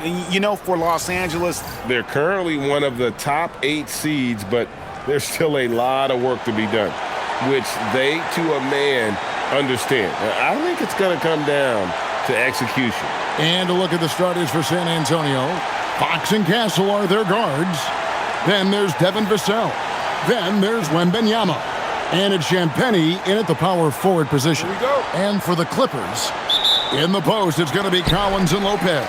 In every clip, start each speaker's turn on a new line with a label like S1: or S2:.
S1: You know, for Los Angeles,
S2: they're currently one of the top 8 seeds, but there's still a lot of work to be done, which they, to a man, understand. I think it's going to come down to execution.
S3: And a look at the starters for San Antonio. Fox and Castle are their guards. Then there's Devin Vassell. Then there's Wembanyama. And it's Champagnie in at the power forward position.
S2: Here we go.
S3: And for the Clippers, in the post, it's going to be Collins and Lopez.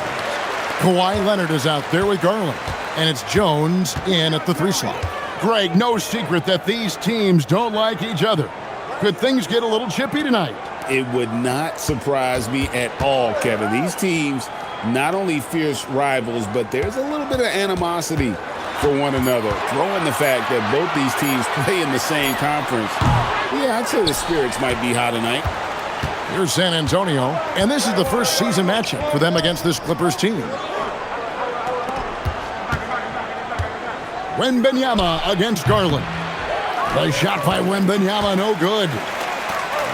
S3: Kawhi Leonard is out there with Garland. And it's Jones in at the 3 slot. Greg, no secret that these teams don't like each other. Could things get a little chippy tonight?
S1: it would not surprise me at all, Kevin. These teams, not only fierce rivals, but there's a little bit of animosity for one another. Throw in the fact that both these teams play in the same conference. Yeah, I'd say the spirits might be high tonight.
S3: Here's San Antonio, and this is the first season matchup for them against this Clippers team. Wembanyama against Garland. The shot by Wembanyama, no good.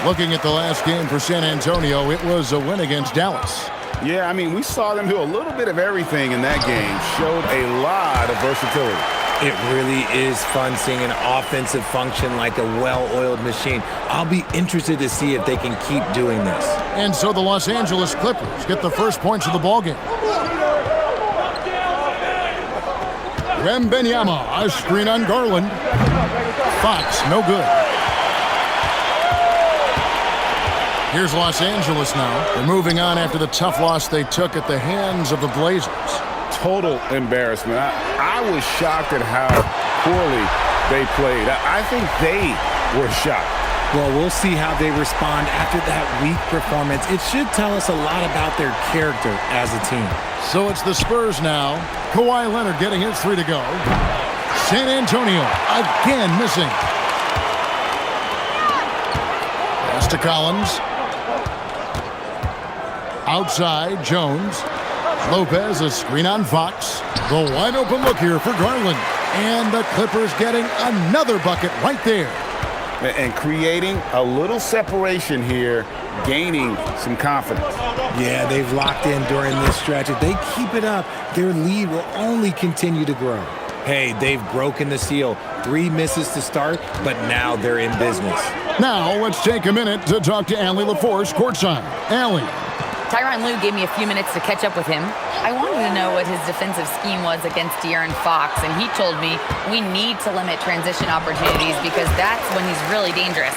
S3: Looking at the last game for San Antonio, it was a win against Dallas.
S1: Yeah, I mean, we saw them do a little bit of everything in that game. Showed a lot of versatility.
S4: It really is fun seeing an offensive function like a well-oiled machine. I'll be interested to see if they can keep doing this.
S3: And so the Los Angeles Clippers get the first points of the ballgame. Wembanyama, a screen on Garland. Fox, no good. Here's Los Angeles now. They're moving on after the tough loss they took at the hands of the Blazers.
S1: Total embarrassment. I was shocked at how poorly they played. I think they were shocked.
S4: Well, we'll see how they respond after that weak performance. It should tell us a lot about their character as a team.
S3: So it's the Spurs now. Kawhi Leonard getting his 3 to go. San Antonio again missing. Pass to Collins. Outside, Jones. Lopez, a screen on Fox. The wide open look here for Garland. And the Clippers getting another bucket right there.
S1: And creating a little separation here, gaining some confidence.
S4: Yeah, they've locked in during this stretch. If they keep it up, their lead will only continue to grow. Hey, they've broken the seal. 3 misses to start, but now they're in business.
S3: Now let's take a minute to talk to Allie LaForce courtside. Allie.
S5: Tyronn Lue gave me a few minutes to catch up with him. I wanted to know what his defensive scheme was against De'Aaron Fox, and he told me we need to limit transition opportunities because that's when he's really dangerous.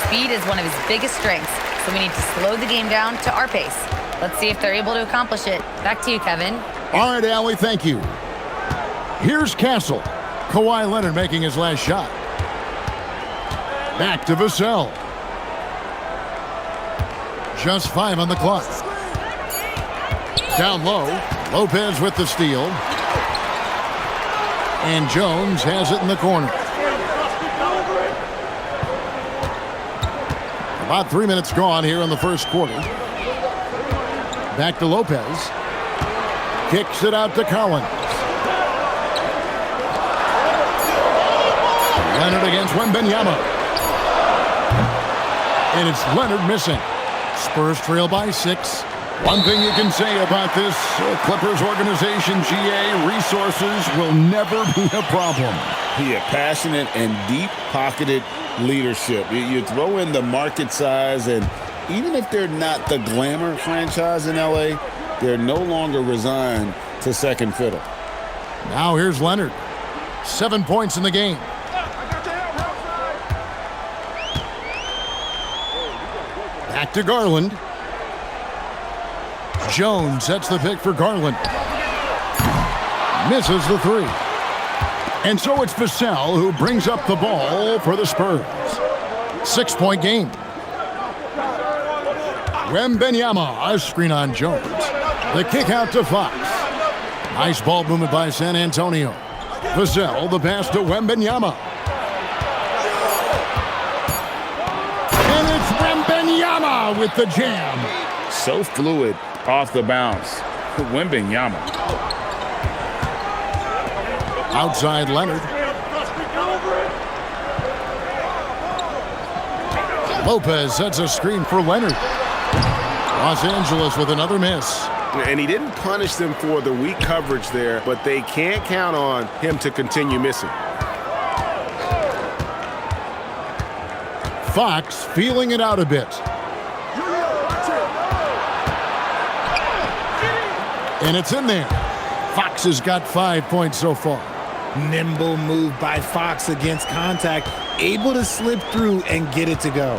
S5: Speed is one of his biggest strengths, so we need to slow the game down to our pace. Let's see if they're able to accomplish it. Back to you, Kevin.
S3: All right, Allie, thank you. Here's Castle. Kawhi Leonard making his last shot. Back to Vassell. Just 5 on the clock. Down low, Lopez with the steal. And Jones has it in the corner. About 3 minutes gone here in the first quarter. Back to Lopez. Kicks it out to Collins. Leonard against Wembanyama. And it's Leonard missing. Spurs trail by 6. One thing you can say about this Clippers organization, GA, resources will never be a problem.
S1: Yeah, passionate and deep-pocketed leadership. You throw in the market size, and even if they're not the glamour franchise in LA, they're no longer resigned to second fiddle.
S3: Now here's Leonard. 7 points in the game. Back to Garland. Jones sets the pick for Garland. Misses the 3. And so it's Vassell who brings up the ball for the Spurs. 6-point game. Wembanyama, a screen on Jones. The kick out to Fox. Nice ball movement by San Antonio. Vassell, the pass to Wembanyama. And it's Wembanyama with the jam.
S1: So fluid off the bounce. Wembanyama.
S3: Outside Leonard. Lopez sets a screen for Leonard. Los Angeles with another miss.
S2: And he didn't punish them for the weak coverage there, but they can't count on him to continue missing.
S3: Fox feeling it out a bit. And it's in there. Fox has got 5 points so far.
S4: Nimble move by Fox against contact, able to slip through and get it to go.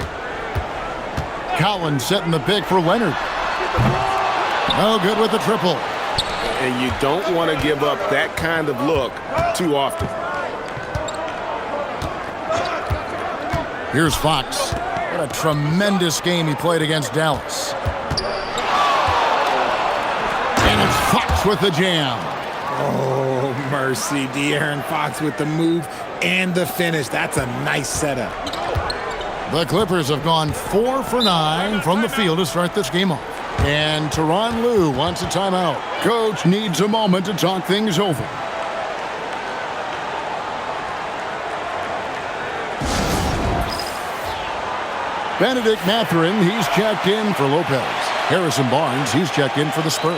S3: Collins setting the pick for Leonard. No good with the triple.
S2: And you don't want to give up that kind of look too often.
S3: Here's Fox. What a tremendous game he played against Dallas. And it's Fox with the jam.
S4: Oh, mercy. De'Aaron Fox with the move and the finish. That's a nice setup.
S3: The Clippers have gone 4 for 9 from the field to start this game off. And Tyronn Lue wants a timeout. Coach needs a moment to talk things over. Benedict Mathurin, he's checked in for Lopez. Harrison Barnes, he's checked in for the Spurs.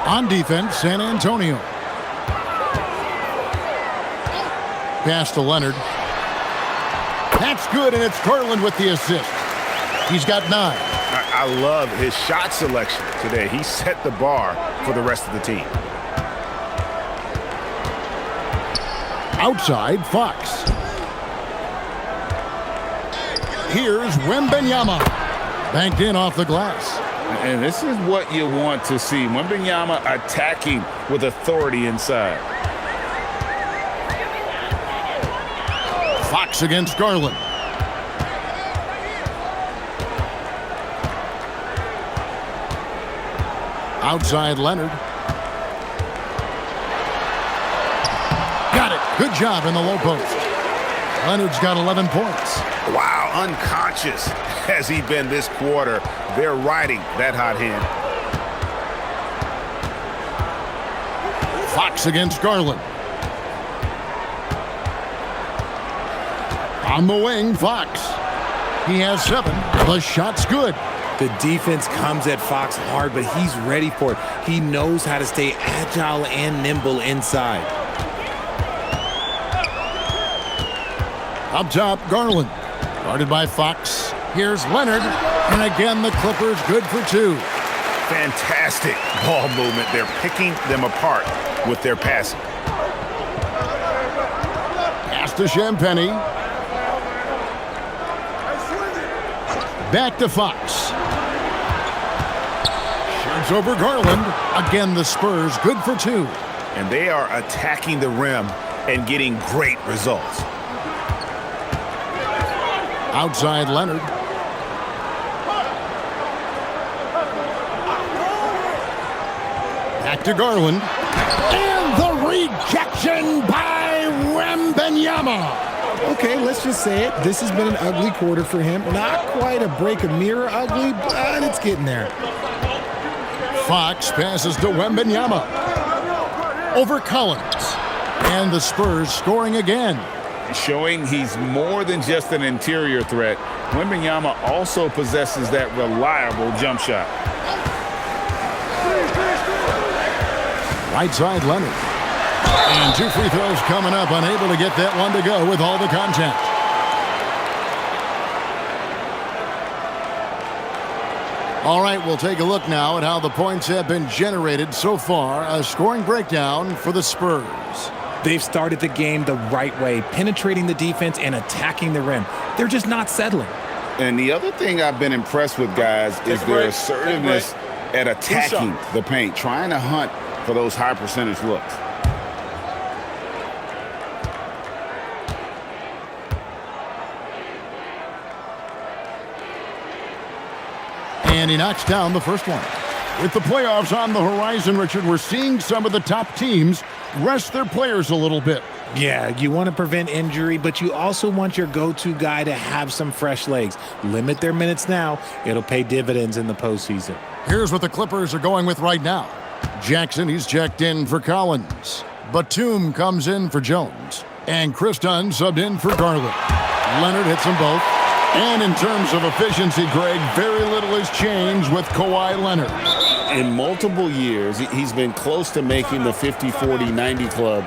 S3: On defense, San Antonio. Pass to Leonard. That's good, and it's Garland with the assist. He's got 9.
S2: I love his shot selection today. He set the bar for the rest of the team.
S3: Outside, Fox. Here's Wembanyama. Banked in off the glass.
S1: And this is what you want to see. Wembanyama attacking with authority inside.
S3: Fox against Garland. Outside Leonard. Got it. Good job in the low post. Leonard's got 11 points.
S2: Wow, unconscious has he been this quarter. They're riding that hot hand.
S3: Fox against Garland. On the wing, Fox. He has 7. The shot's good.
S4: The defense comes at Fox hard, but he's ready for it. He knows how to stay agile and nimble inside.
S3: Up top, Garland. Guarded by Fox. Here's Leonard. And again, the Clippers good for 2.
S2: Fantastic ball movement. They're picking them apart with their passing.
S3: Pass to Champagny. Back to Fox. Shoots over Garland. Again, the Spurs good for 2.
S2: And they are attacking the rim and getting great results.
S3: Outside Leonard. Back to Garland. And the rejection by Wembanyama.
S4: Okay, let's just say it. This has been an ugly quarter for him. Not quite a break a mirror ugly, but it's getting there.
S3: Fox passes to Wembanyama. Over Collins. And the Spurs scoring again.
S1: Showing he's more than just an interior threat. Wembanyama also possesses that reliable jump shot.
S3: Right side, Leonard. And 2 free throws coming up, unable to get that one to go with all the contact. All right, we'll take a look now at how the points have been generated so far. A scoring breakdown for the Spurs.
S4: They've started the game the right way, penetrating the defense and attacking the rim. They're just not settling.
S1: And the other thing I've been impressed with, guys, is their assertiveness at attacking the paint, trying to hunt for those high percentage looks.
S3: And he knocks down the first one. With the playoffs on the horizon, Richard, we're seeing some of the top teams rest their players a little bit.
S4: Yeah, you want to prevent injury, but you also want your go-to guy to have some fresh legs. Limit their minutes now. It'll pay dividends in the postseason.
S3: Here's what the Clippers are going with right now. Jackson, he's checked in for Collins. Batum comes in for Jones. And Chris Dunn subbed in for Garland. Leonard hits them both. And in terms of efficiency, Greg, very little has changed with Kawhi Leonard.
S1: In multiple years, he's been close to making the 50-40-90 club.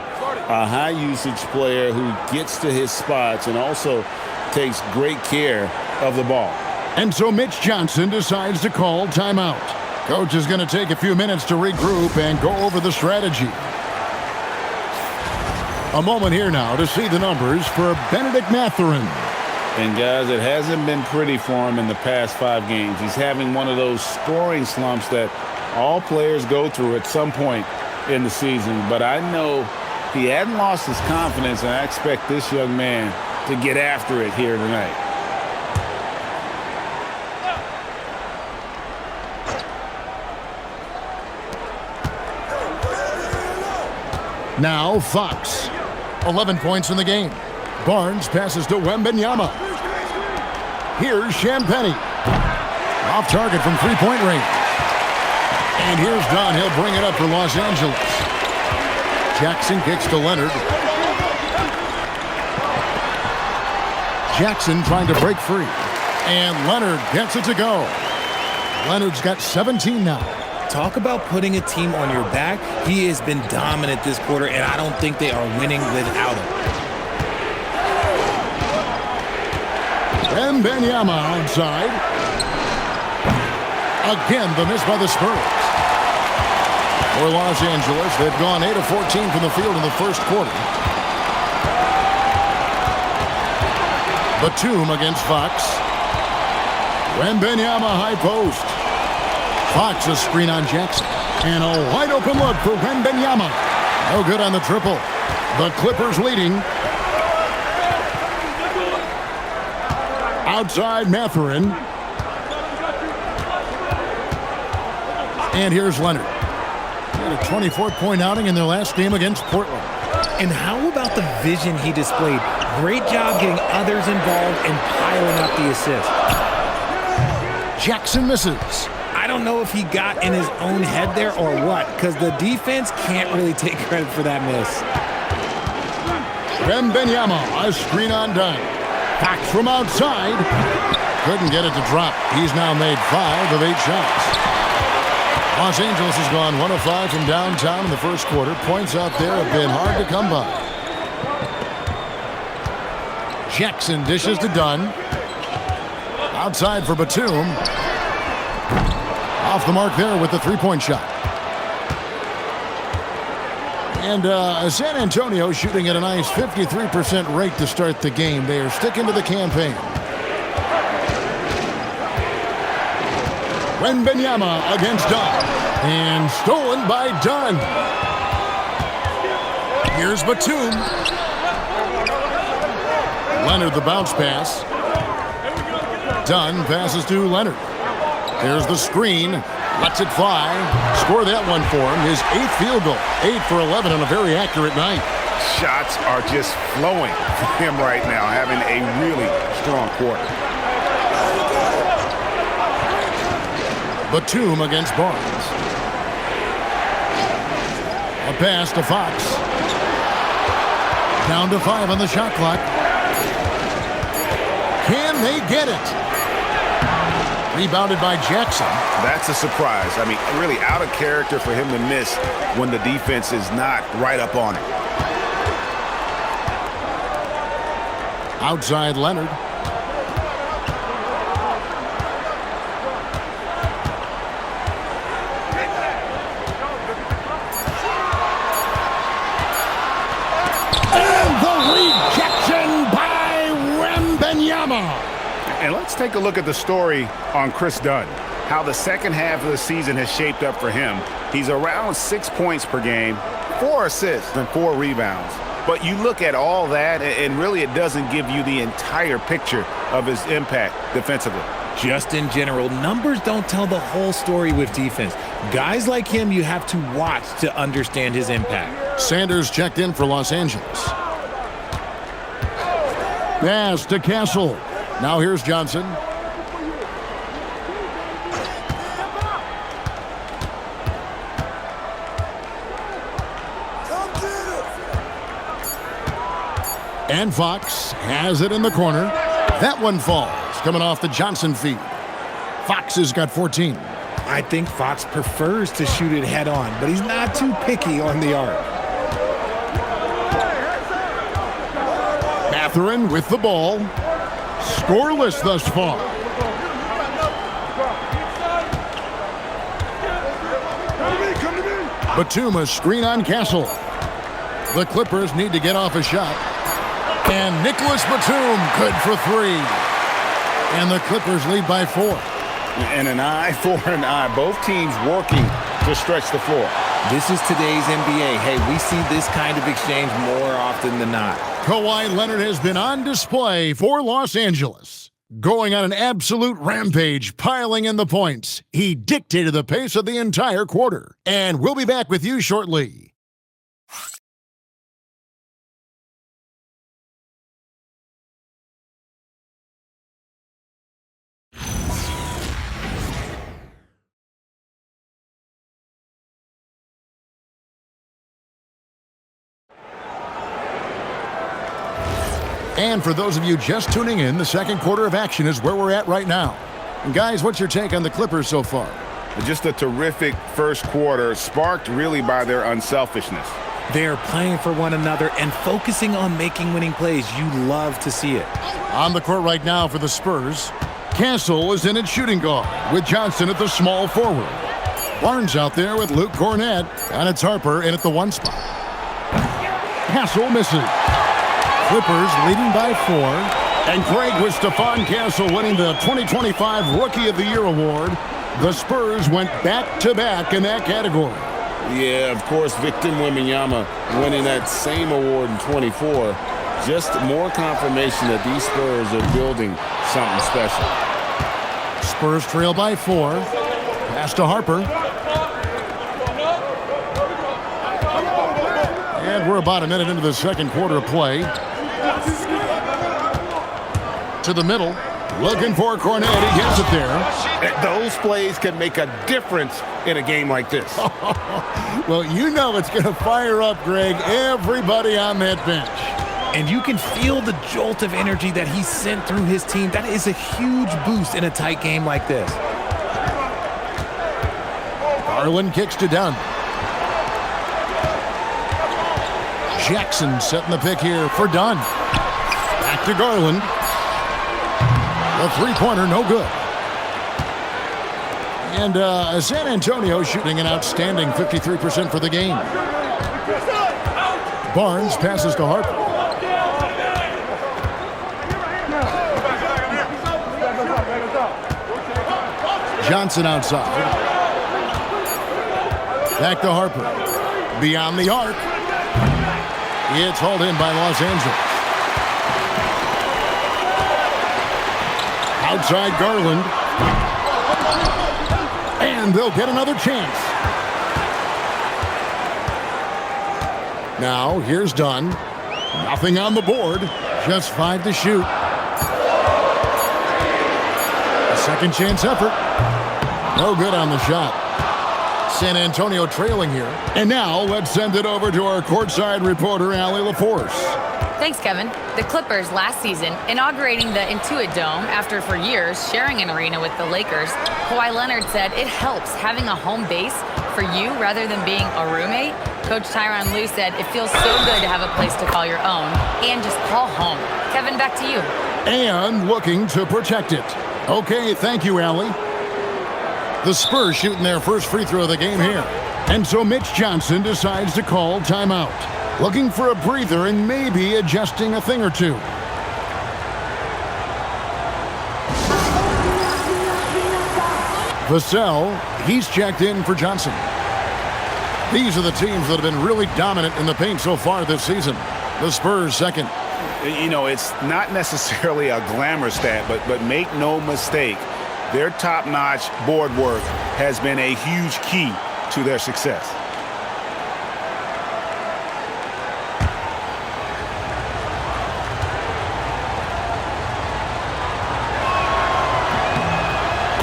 S1: A high-usage player who gets to his spots and also takes great care of the ball.
S3: And so Mitch Johnson decides to call timeout. Coach is going to take a few minutes to regroup and go over the strategy. A moment here now to see the numbers for Benedict Mathurin.
S1: And, guys, it hasn't been pretty for him in the past 5 games. He's having one of those scoring slumps that all players go through at some point in the season. But I know he hadn't lost his confidence, and I expect this young man to get after it here tonight.
S3: Now Fox. 11 points in the game. Barnes passes to Wembanyama. Here's Champagnie. Off target from three-point range. And here's Dunn. He'll bring it up for Los Angeles. Jackson kicks to Leonard. Jackson trying to break free. And Leonard gets it to go. Leonard's got 17 now.
S4: Talk about putting a team on your back. He has been dominant this quarter, and I don't think they are winning without him.
S3: Wembanyama outside. Again, the miss by the Spurs. For Los Angeles, they've gone 8 of 14 from the field in the first quarter. Batum against Fox. Wembanyama high post. Fox a screen on Jackson. And a wide open look for Wembanyama. No good on the triple. The Clippers leading. Outside Mathurin. And here's Leonard. He had a 24-point outing in their last game against Portland.
S4: And how about the vision he displayed? Great job getting others involved and piling up the assist.
S3: Jackson misses.
S4: I don't know if he got in his own head there or what, because the defense can't really take credit for that miss.
S3: Wembanyama, a screen on Dunn. Back from outside. Couldn't get it to drop. He's now made 5 of 8 shots. Los Angeles has gone 1 of 5 from downtown in the first quarter. Points out there have been hard to come by. Jackson dishes to Dunn. Outside for Batum. Off the mark there with the three-point shot. And San Antonio shooting at a nice 53% rate to start the game. They are sticking to the campaign. Wembanyama against Dunn. And stolen by Dunn. Here's Batum. Leonard the bounce pass. Dunn passes to Leonard. There's the screen. Lets it fly. Score that one for him. His 8th field goal. 8 for 11 on a very accurate night.
S2: Shots are just flowing for him right now, having a really strong quarter.
S3: Batum against Barnes. A pass to Fox. Down to 5 on the shot clock. Can they get it? Rebounded by Jackson.
S2: That's a surprise. I mean, really out of character for him to miss when the defense is not right up on it.
S3: Outside Leonard. And the rejection by Wembanyama.
S2: And let's take a look at the story on Chris Dunn, how the second half of the season has shaped up for him. He's around 6 points per game, 4 assists, and 4 rebounds. But you look at all that, and really it doesn't give you the entire picture of his impact defensively.
S4: Just in general, numbers don't tell the whole story with defense. Guys like him, you have to watch to understand his impact.
S3: Sanders checked in for Los Angeles. Pass to Castle. Now here's Johnson. And Fox has it in the corner. That one falls, coming off the Johnson feed. Fox has got 14.
S4: I think Fox prefers to shoot it head on, but he's not too picky on the arc.
S3: Mathurin with the ball. Scoreless thus far. Batum, a screen on Castle. The Clippers need to get off a shot. And Nicholas Batum, good for 3. And the Clippers lead by 4.
S1: And an eye for an eye. Both teams working to stretch the floor.
S4: This is today's NBA. Hey, we see this kind of exchange more often than not.
S3: Kawhi Leonard has been on display for Los Angeles. Going on an absolute rampage, piling in the points. He dictated the pace of the entire quarter. And we'll be back with you shortly. And for those of you just tuning in, the second quarter of action is where we're at right now. And guys, what's your take on the Clippers so far?
S1: Just a terrific first quarter, sparked really by their unselfishness.
S4: They are playing for one another and focusing on making winning plays. You love to see it.
S3: On the court right now for the Spurs, Castle is in at shooting guard with Johnson at the small forward. Barnes out there with Luke Cornett, and it's Harper in at the 1 spot. Castle misses. Clippers leading by 4. And Greg with Stephon Castle winning the 2025 Rookie of the Year award. The Spurs went back-to-back in that category.
S1: Yeah, of course, Victor Wembanyama winning that same award in 24. Just more confirmation that these Spurs are building something special.
S3: Spurs trail by 4. Pass to Harper. And we're about a minute into the second quarter of play. To the middle, looking for Cornett. He gets it there.
S1: Those plays can make a difference in a game like this.
S3: Well, you know it's going to fire up, Greg, everybody on that bench.
S4: And you can feel the jolt of energy that he sent through his team. That is a huge boost in a tight game like this.
S3: Garland kicks to Dunn. Jackson setting the pick here for Dunn. Back to Garland. The three-pointer, no good. And San Antonio shooting an outstanding 53% for the game. Barnes passes to Harper. Johnson outside. Back to Harper. Beyond the arc. It's hauled in by Los Angeles. Outside Garland. And they'll get another chance. Now, here's Dunn. Nothing on the board. Just 5 to shoot. A second chance effort. No good on the shot. San Antonio trailing here. And now, let's send it over to our courtside reporter, Allie LaForce.
S5: Thanks, Kevin. The Clippers last season inaugurating the Intuit Dome after for years sharing an arena with the Lakers. Kawhi Leonard said it helps having a home base for you rather than being a roommate. Coach Tyronn Lue said it feels so good to have a place to call your own and just call home. Kevin, back to you.
S3: And looking to protect it. Okay, thank you, Allie. The Spurs shooting their first free throw of the game here. And so Mitch Johnson decides to call timeout. Looking for a breather and maybe adjusting a thing or two. Vassell, he's checked in for Johnson. These are the teams that have been really dominant in the paint so far this season. The Spurs second.
S1: You know, it's not necessarily a glamour stat, but make no mistake, their top-notch board work has been a huge key to their success.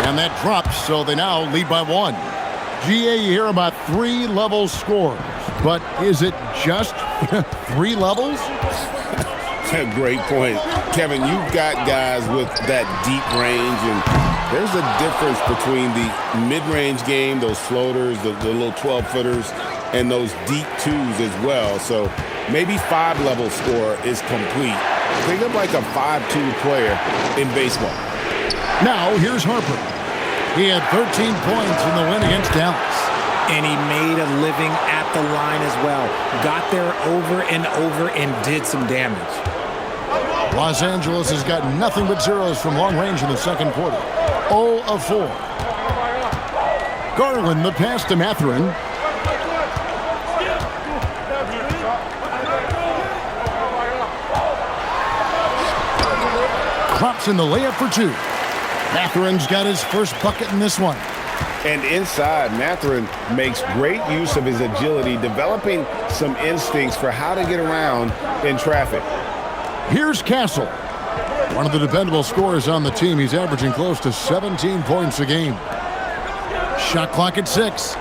S3: And that drops, so they now lead by 1. GA, you hear about 3-level scores. But is it just 3 levels?
S1: Great point. Kevin, you've got guys with that deep range, and there's a difference between the mid-range game, those floaters, the little 12-footers, and those deep twos as well. So maybe 5-level score is complete. Think of like a 5-2 player in baseball.
S3: Now, here's Harper. He had 13 points in the win against Dallas.
S4: And he made a living at the line as well. Got there over and over and did some damage.
S3: Los Angeles has got nothing but zeros from long range in the second quarter. 0 of 4. Garland, the pass to Mathurin. Drops in the layup for 2. Mathurin's got his first bucket in this one.
S2: And inside, Mathurin makes great use of his agility, developing some instincts for how to get around in traffic.
S3: Here's Castle. One of the dependable scorers on the team. He's averaging close to 17 points a game. Shot clock at 6.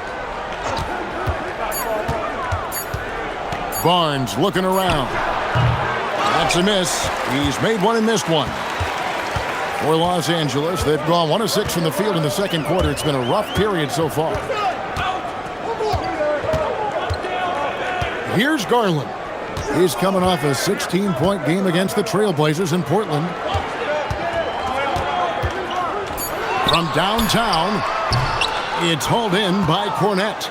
S3: Barnes looking around. That's a miss. He's made one and missed one. For Los Angeles, they've gone 1 of 6 from the field in the second quarter. It's been a rough period so far. Here's Garland. He's coming off a 16-point game against the Trailblazers in Portland. From downtown, it's hauled in by Cornette.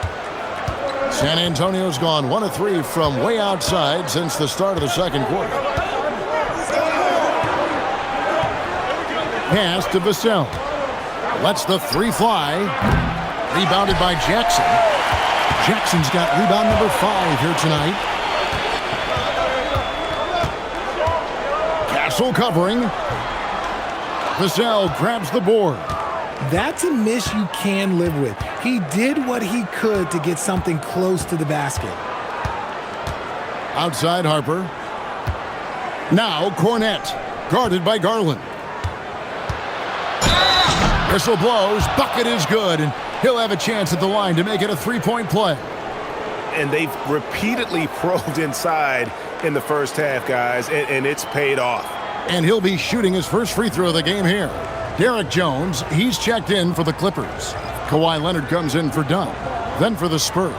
S3: San Antonio's gone 1 of 3 from way outside since the start of the second quarter. Pass to Vassell. Lets the 3 fly. Rebounded by Jackson. Jackson's got rebound number 5 here tonight. Castle covering. Vassell grabs the board.
S4: That's a miss you can live with. He did what he could to get something close to the basket.
S3: Outside Harper. Now Cornette. Guarded by Garland. Whistle blows, bucket is good, and he'll have a chance at the line to make it a 3-point play.
S6: And they've repeatedly probed inside in the first half, guys, and it's paid off.
S3: And he'll be shooting his first free throw of the game here. Derek Jones, he's checked in for the Clippers. Kawhi Leonard comes in for Dunn. Then for the Spurs,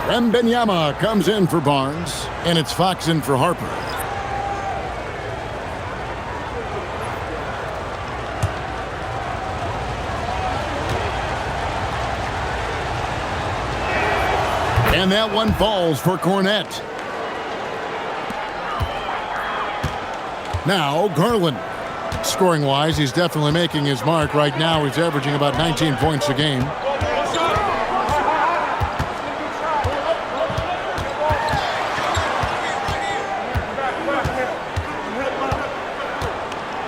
S3: Wembanyama comes in for Barnes, and it's Fox in for Harper. And that one falls for Cornette. Now, Garland. Scoring-wise, he's definitely making his mark. Right now, he's averaging about 19 points a game.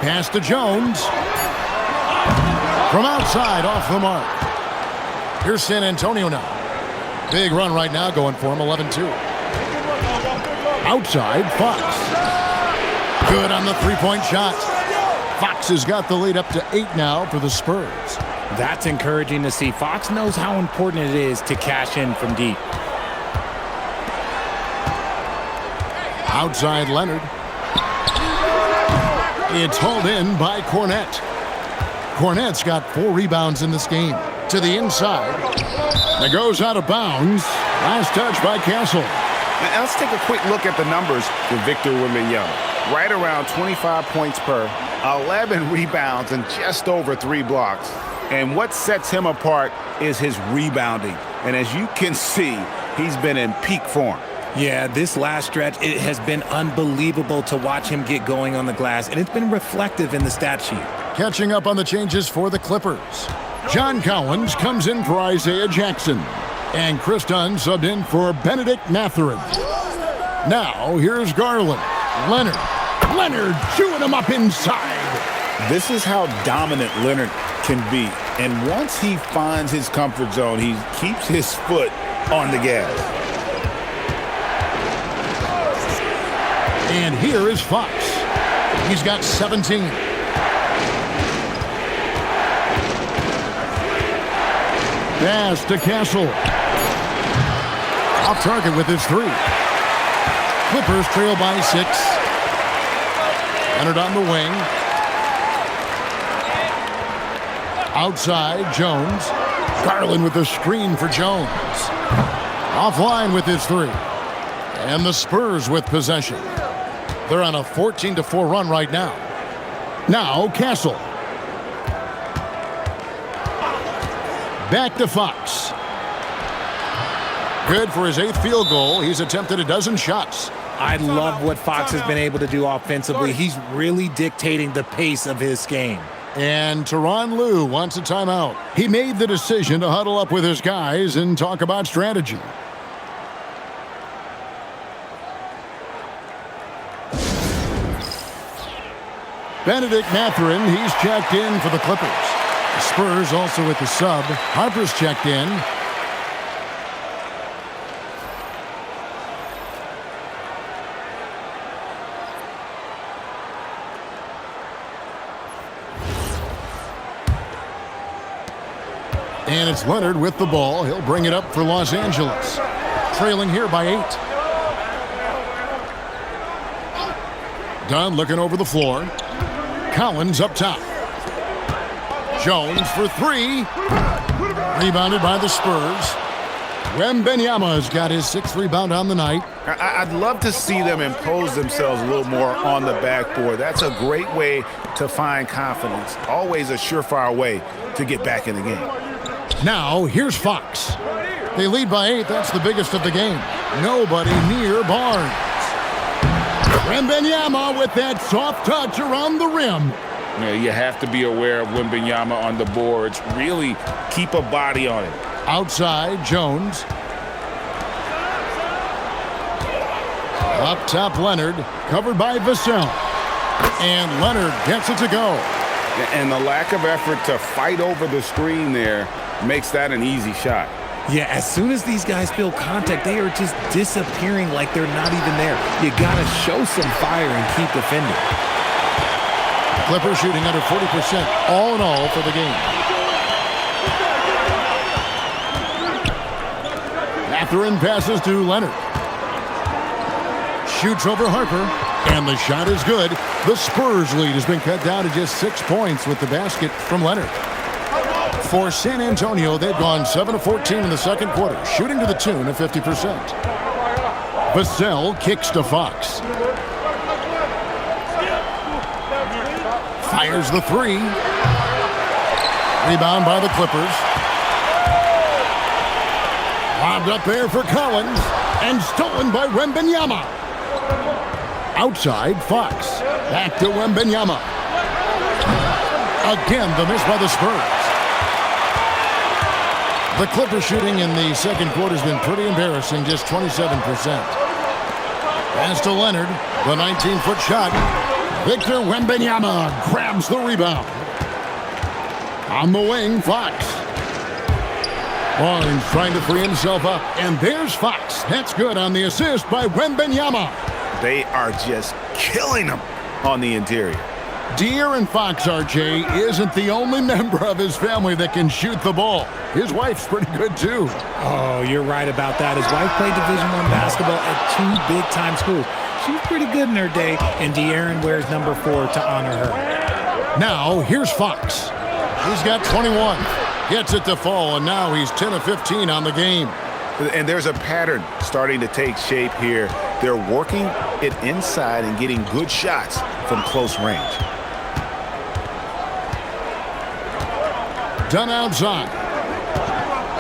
S3: Pass to Jones. From outside, off the mark. Here's San Antonio now. Big run right now going for him, 11-2. Outside, Fox. Good on the 3-point shot. Fox has got the lead up to 8 now for the Spurs.
S4: That's encouraging to see. Fox knows how important it is to cash in from deep.
S3: Outside Leonard. It's hauled in by Cornette. Cornette's got 4 rebounds in this game. To the inside. It goes out of bounds. Last touch by Castle.
S6: Now let's take a quick look at the numbers for Victor Wembanyama. Right around 25 points per, 11 rebounds, and just over 3 blocks. And what sets him apart is his rebounding. And as you can see, he's been in peak form.
S4: Yeah, this last stretch, it has been unbelievable to watch him get going on the glass, and it's been reflective in the stat sheet.
S3: Catching up on the changes for the Clippers. John Collins comes in for Isaiah Jackson. And Chris Dunn subbed in for Benedict Mathurin. Now, here's Garland. Leonard chewing him up inside.
S1: This is how dominant Leonard can be. And once he finds his comfort zone, he keeps his foot on the gas.
S3: And here is Fox. He's got 17. Pass to Castle. Off target with his 3. Clippers trail by 6. Leonard on the wing. Outside, Jones. Garland with the screen for Jones. Offline with his 3. And the Spurs with possession. They're on a 14-4 run right now. Now, Castle. Back to Fox. Good for his 8th field goal. He's attempted a dozen shots.
S4: I love what Fox has been able to do offensively. He's really dictating the pace of his game.
S3: And Tyronn Lue wants a timeout. He made the decision to huddle up with his guys and talk about strategy. Benedict Mathurin, he's checked in for the Clippers. The Spurs also with the sub. Harper's checked in. And it's Leonard with the ball. He'll bring it up for Los Angeles. Trailing here by 8. Dunn looking over the floor. Collins up top. Jones for 3. Rebounded by the Spurs. Wembanyama's got his 6th rebound on the night.
S6: I'd love to see them impose themselves a little more on the backboard. That's a great way to find confidence. Always a surefire way to get back in the game.
S3: Now, here's Fox. They lead by 8. That's the biggest of the game. Nobody near Barnes. Wembanyama with that soft touch around the rim.
S1: You have to be aware of Wembanyama on the boards. Really keep a body on it.
S3: Outside, Jones. Up top, Leonard. Covered by Vassell. And Leonard gets it to go.
S2: And the lack of effort to fight over the screen there makes that an easy shot.
S4: Yeah, as soon as these guys feel contact, they are just disappearing like they're not even there. You got to show some fire and keep defending.
S3: Clippers shooting under 40% all in all for the game. Mathurin passes to Leonard. Shoots over Harper, and the shot is good. The Spurs lead has been cut down to just 6 points with the basket from Leonard. For San Antonio, they've gone 7-14 in the second quarter, shooting to the tune of 50%. Vassell kicks to Fox. Fires the 3. Rebound by the Clippers. Lobbed up there for Collins, and stolen by Wembanyama. Outside, Fox. Back to Wembanyama. Again, the miss by the Spurs. The Clippers shooting in the second quarter has been pretty embarrassing, just 27%. Pass to Leonard, the 19-foot shot. Victor Wembanyama grabs the rebound. On the wing, Fox. Barnes trying to free himself up, and there's Fox. That's good on the assist by Wembanyama.
S6: They are just killing them on the interior.
S3: De'Aaron Fox, RJ, isn't the only member of his family that can shoot the ball. His wife's pretty good, too.
S4: Oh, you're right about that. His wife played Division I basketball at 2 big-time schools. She's pretty good in her day, and De'Aaron wears number 4 to honor her.
S3: Now, here's Fox. He's got 21. Gets it to fall, and now he's 10 of 15 on the game.
S6: And there's a pattern starting to take shape here. They're working it inside and getting good shots from close range.
S3: Done outside.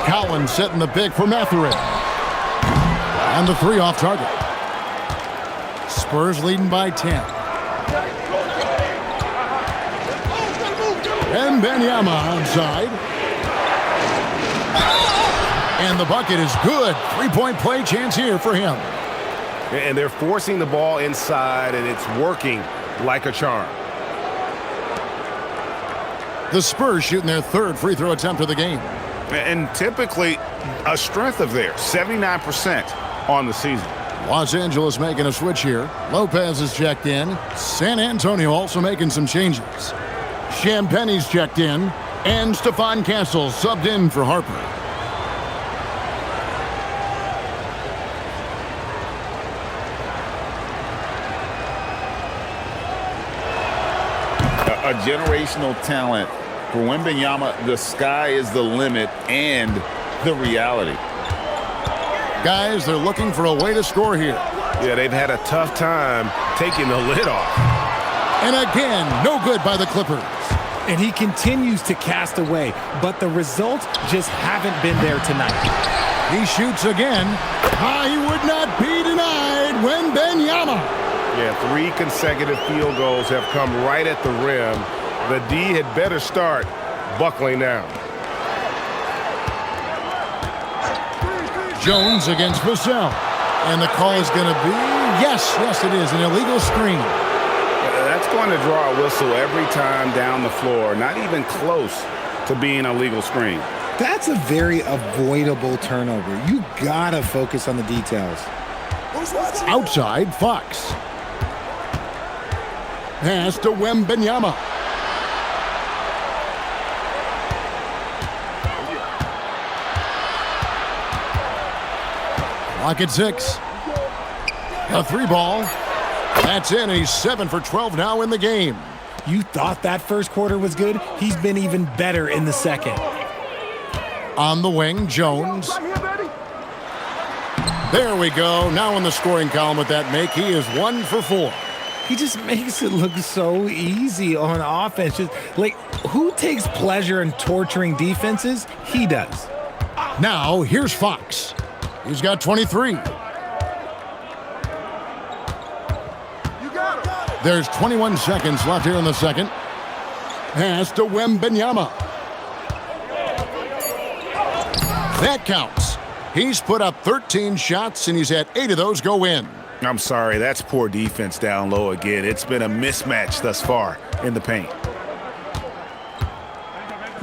S3: Collins setting the pick for Mathurin. And the 3 off target. Spurs leading by 10. Wembanyama outside. And the bucket is good. 3-point play chance here for him.
S2: And they're forcing the ball inside, and it's working like a charm.
S3: The Spurs shooting their 3rd free throw attempt of the game.
S6: And typically a strength of theirs, 79% on the season.
S3: Los Angeles making a switch here. Lopez is checked in. San Antonio also making some changes. Champagne's checked in. And Stephon Castle subbed in for Harper.
S6: generational talent. For Wembanyama, the sky is the limit and the reality.
S3: Guys, they're looking for a way to score here.
S2: Yeah, they've had a tough time taking the lid off.
S3: And again, no good by the Clippers.
S4: And he continues to cast away, but the results just haven't been there tonight.
S3: He shoots again. He would not be denied. Wembanyama.
S2: Yeah, 3 consecutive field goals have come right at the rim. The D had better start buckling down.
S3: Jones against Vassell. And the call is going to be, yes, it is, an illegal screen.
S6: That's going to draw a whistle every time down the floor. Not even close to being a legal screen.
S4: That's a very avoidable turnover. You gotta focus on the details.
S3: Outside, Fox. Pass to Wembanyama. Clock at 6. A 3-ball. That's in. He's 7 for 12 now in the game.
S4: You thought that first quarter was good? He's been even better in the second.
S3: On the wing, Jones. There we go. Now in the scoring column with that make, he is 1 for 4.
S4: He just makes it look so easy on offense. Just like, who takes pleasure in torturing defenses? He does.
S3: Now, here's Fox. He's got 23. There's 21 seconds left here in the second. Pass to Wembanyama. That counts. He's put up 13 shots, and he's had 8 of those go in.
S6: I'm sorry, that's poor defense down low again. It's been a mismatch thus far in the paint.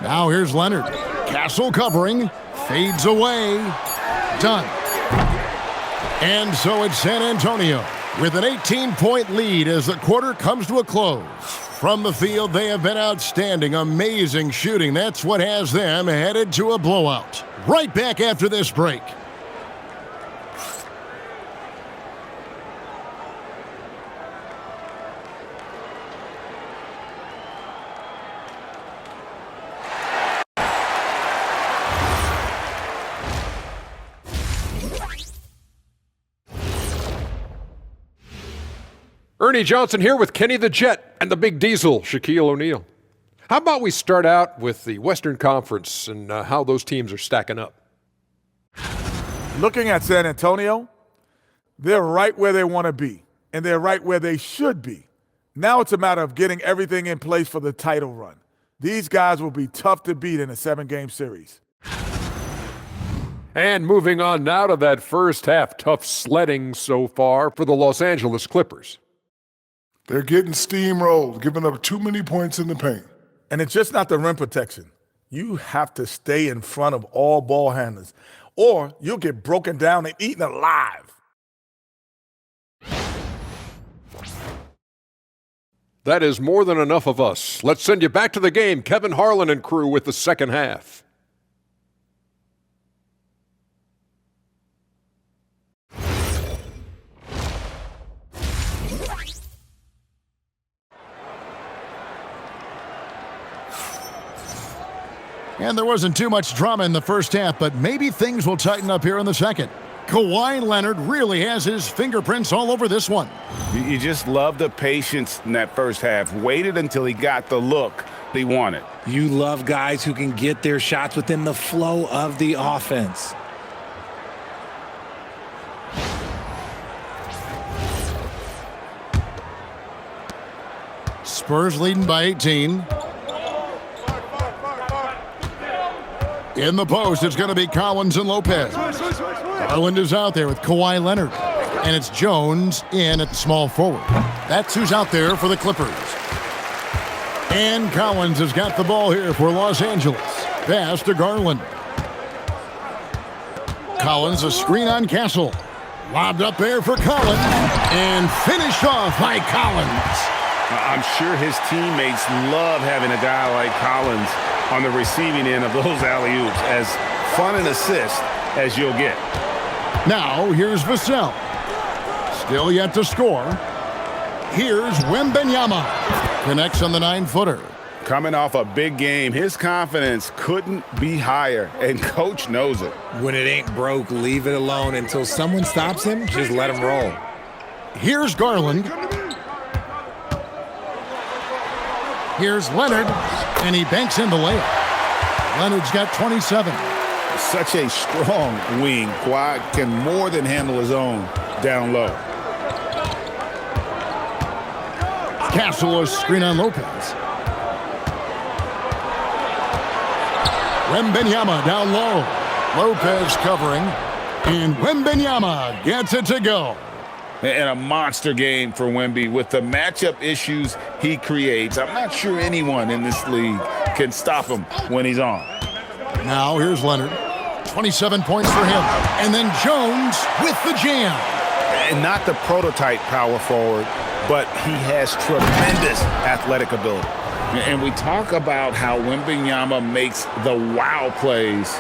S3: Now here's Leonard. Castle covering. Fades away. Done. And so it's San Antonio with an 18-point lead as the quarter comes to a close. From the field, they have been outstanding. Amazing shooting. That's what has them headed to a blowout. Right back after this break.
S7: Ernie Johnson here with Kenny the Jet and the Big Diesel, Shaquille O'Neal. How about we start out with the Western Conference and how those teams are stacking up?
S8: Looking at San Antonio, they're right where they want to be, and they're right where they should be. Now it's a matter of getting everything in place for the title run. These guys will be tough to beat in a 7-game series.
S7: And moving on now to that first half, tough sledding so far for the Los Angeles Clippers.
S9: They're getting steamrolled, giving up too many points in the paint.
S8: And it's just not the rim protection. You have to stay in front of all ball handlers, or you'll get broken down and eaten alive.
S7: That is more than enough of us. Let's send you back to the game. Kevin Harlan and crew with the second half.
S3: And there wasn't too much drama in the first half, but maybe things will tighten up here in the second. Kawhi Leonard really has his fingerprints all over this one.
S6: You just love the patience in that first half. Waited until he got the look he wanted.
S4: You love guys who can get their shots within the flow of the offense.
S3: Spurs leading by 18. In the post, it's going to be Collins and Lopez. Garland is out there with Kawhi Leonard. And it's Jones in at the small forward. That's who's out there for the Clippers. And Collins has got the ball here for Los Angeles. Pass to Garland. Collins, a screen on Castle. Lobbed up there for Collins. And finished off by Collins.
S6: I'm sure his teammates love having a guy like Collins on the receiving end of those alley-oops. As fun an assist as you'll get.
S3: Now, here's Vassell. Still yet to score. Here's Wembanyama. connects on the 9-footer.
S6: Coming off a big game, his confidence couldn't be higher, and coach knows it.
S4: When it ain't broke, leave it alone until someone stops him. Just let him roll.
S3: Here's Garland. Here's Leonard, and he banks in the layup. Leonard's got 27.
S1: Such a strong wing. Kawhi can more than handle his own down low.
S3: Castle a screen on Lopez. Wembanyama down low. Lopez covering, and Wembanyama gets it to go.
S1: And a monster game for Wemby with the matchup issues he creates. I'm not sure anyone in this league can stop him when he's on.
S3: Now here's Leonard. 27 points for him. And then Jones with the jam.
S6: And not the prototype power forward, but he has tremendous athletic ability.
S1: And we talk about how Wembanyama makes the wow plays.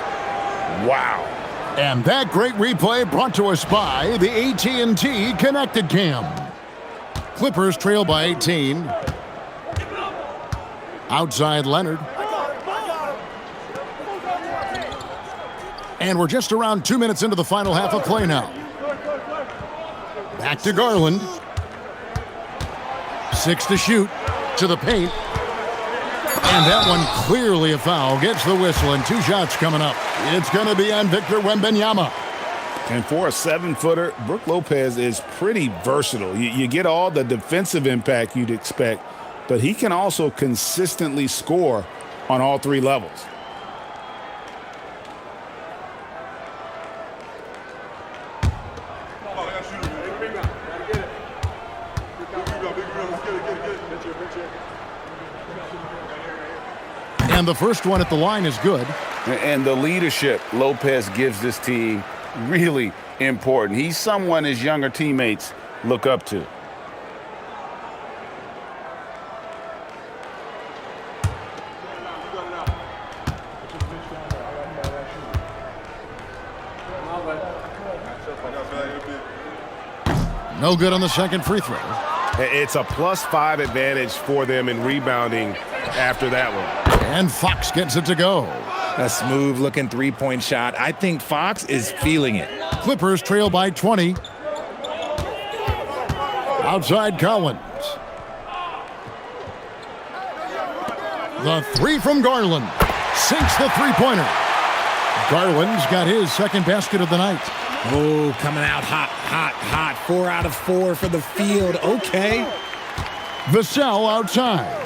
S1: Wow.
S3: And that great replay brought to us by the AT&T Connected Cam. Clippers trail by 18. Outside Leonard. And we're just around 2 minutes into the final half of play now. Back to Garland. 6 to shoot. To the paint. And that one clearly a foul. Gets the whistle, and 2 shots coming up. It's going to be on Victor Wembanyama.
S1: And for a 7-footer, Brook Lopez is pretty versatile. You get all the defensive impact you'd expect, but he can also consistently score on all 3 levels.
S3: And the first one at the line is good.
S1: And the leadership Lopez gives this team really important. He's someone his younger teammates look up to.
S3: No good on the second free throw.
S2: It's a +5 advantage for them in rebounding after that one.
S3: And Fox gets it to go.
S4: A smooth-looking three-point shot. I think Fox is feeling it.
S3: Clippers trail by 20. Outside Collins. The 3 from Garland. Sinks the three-pointer. Garland's got his second basket of the night.
S4: Oh, coming out hot, hot, hot. 4 out of 4 for the field. Okay.
S3: Vassell outside.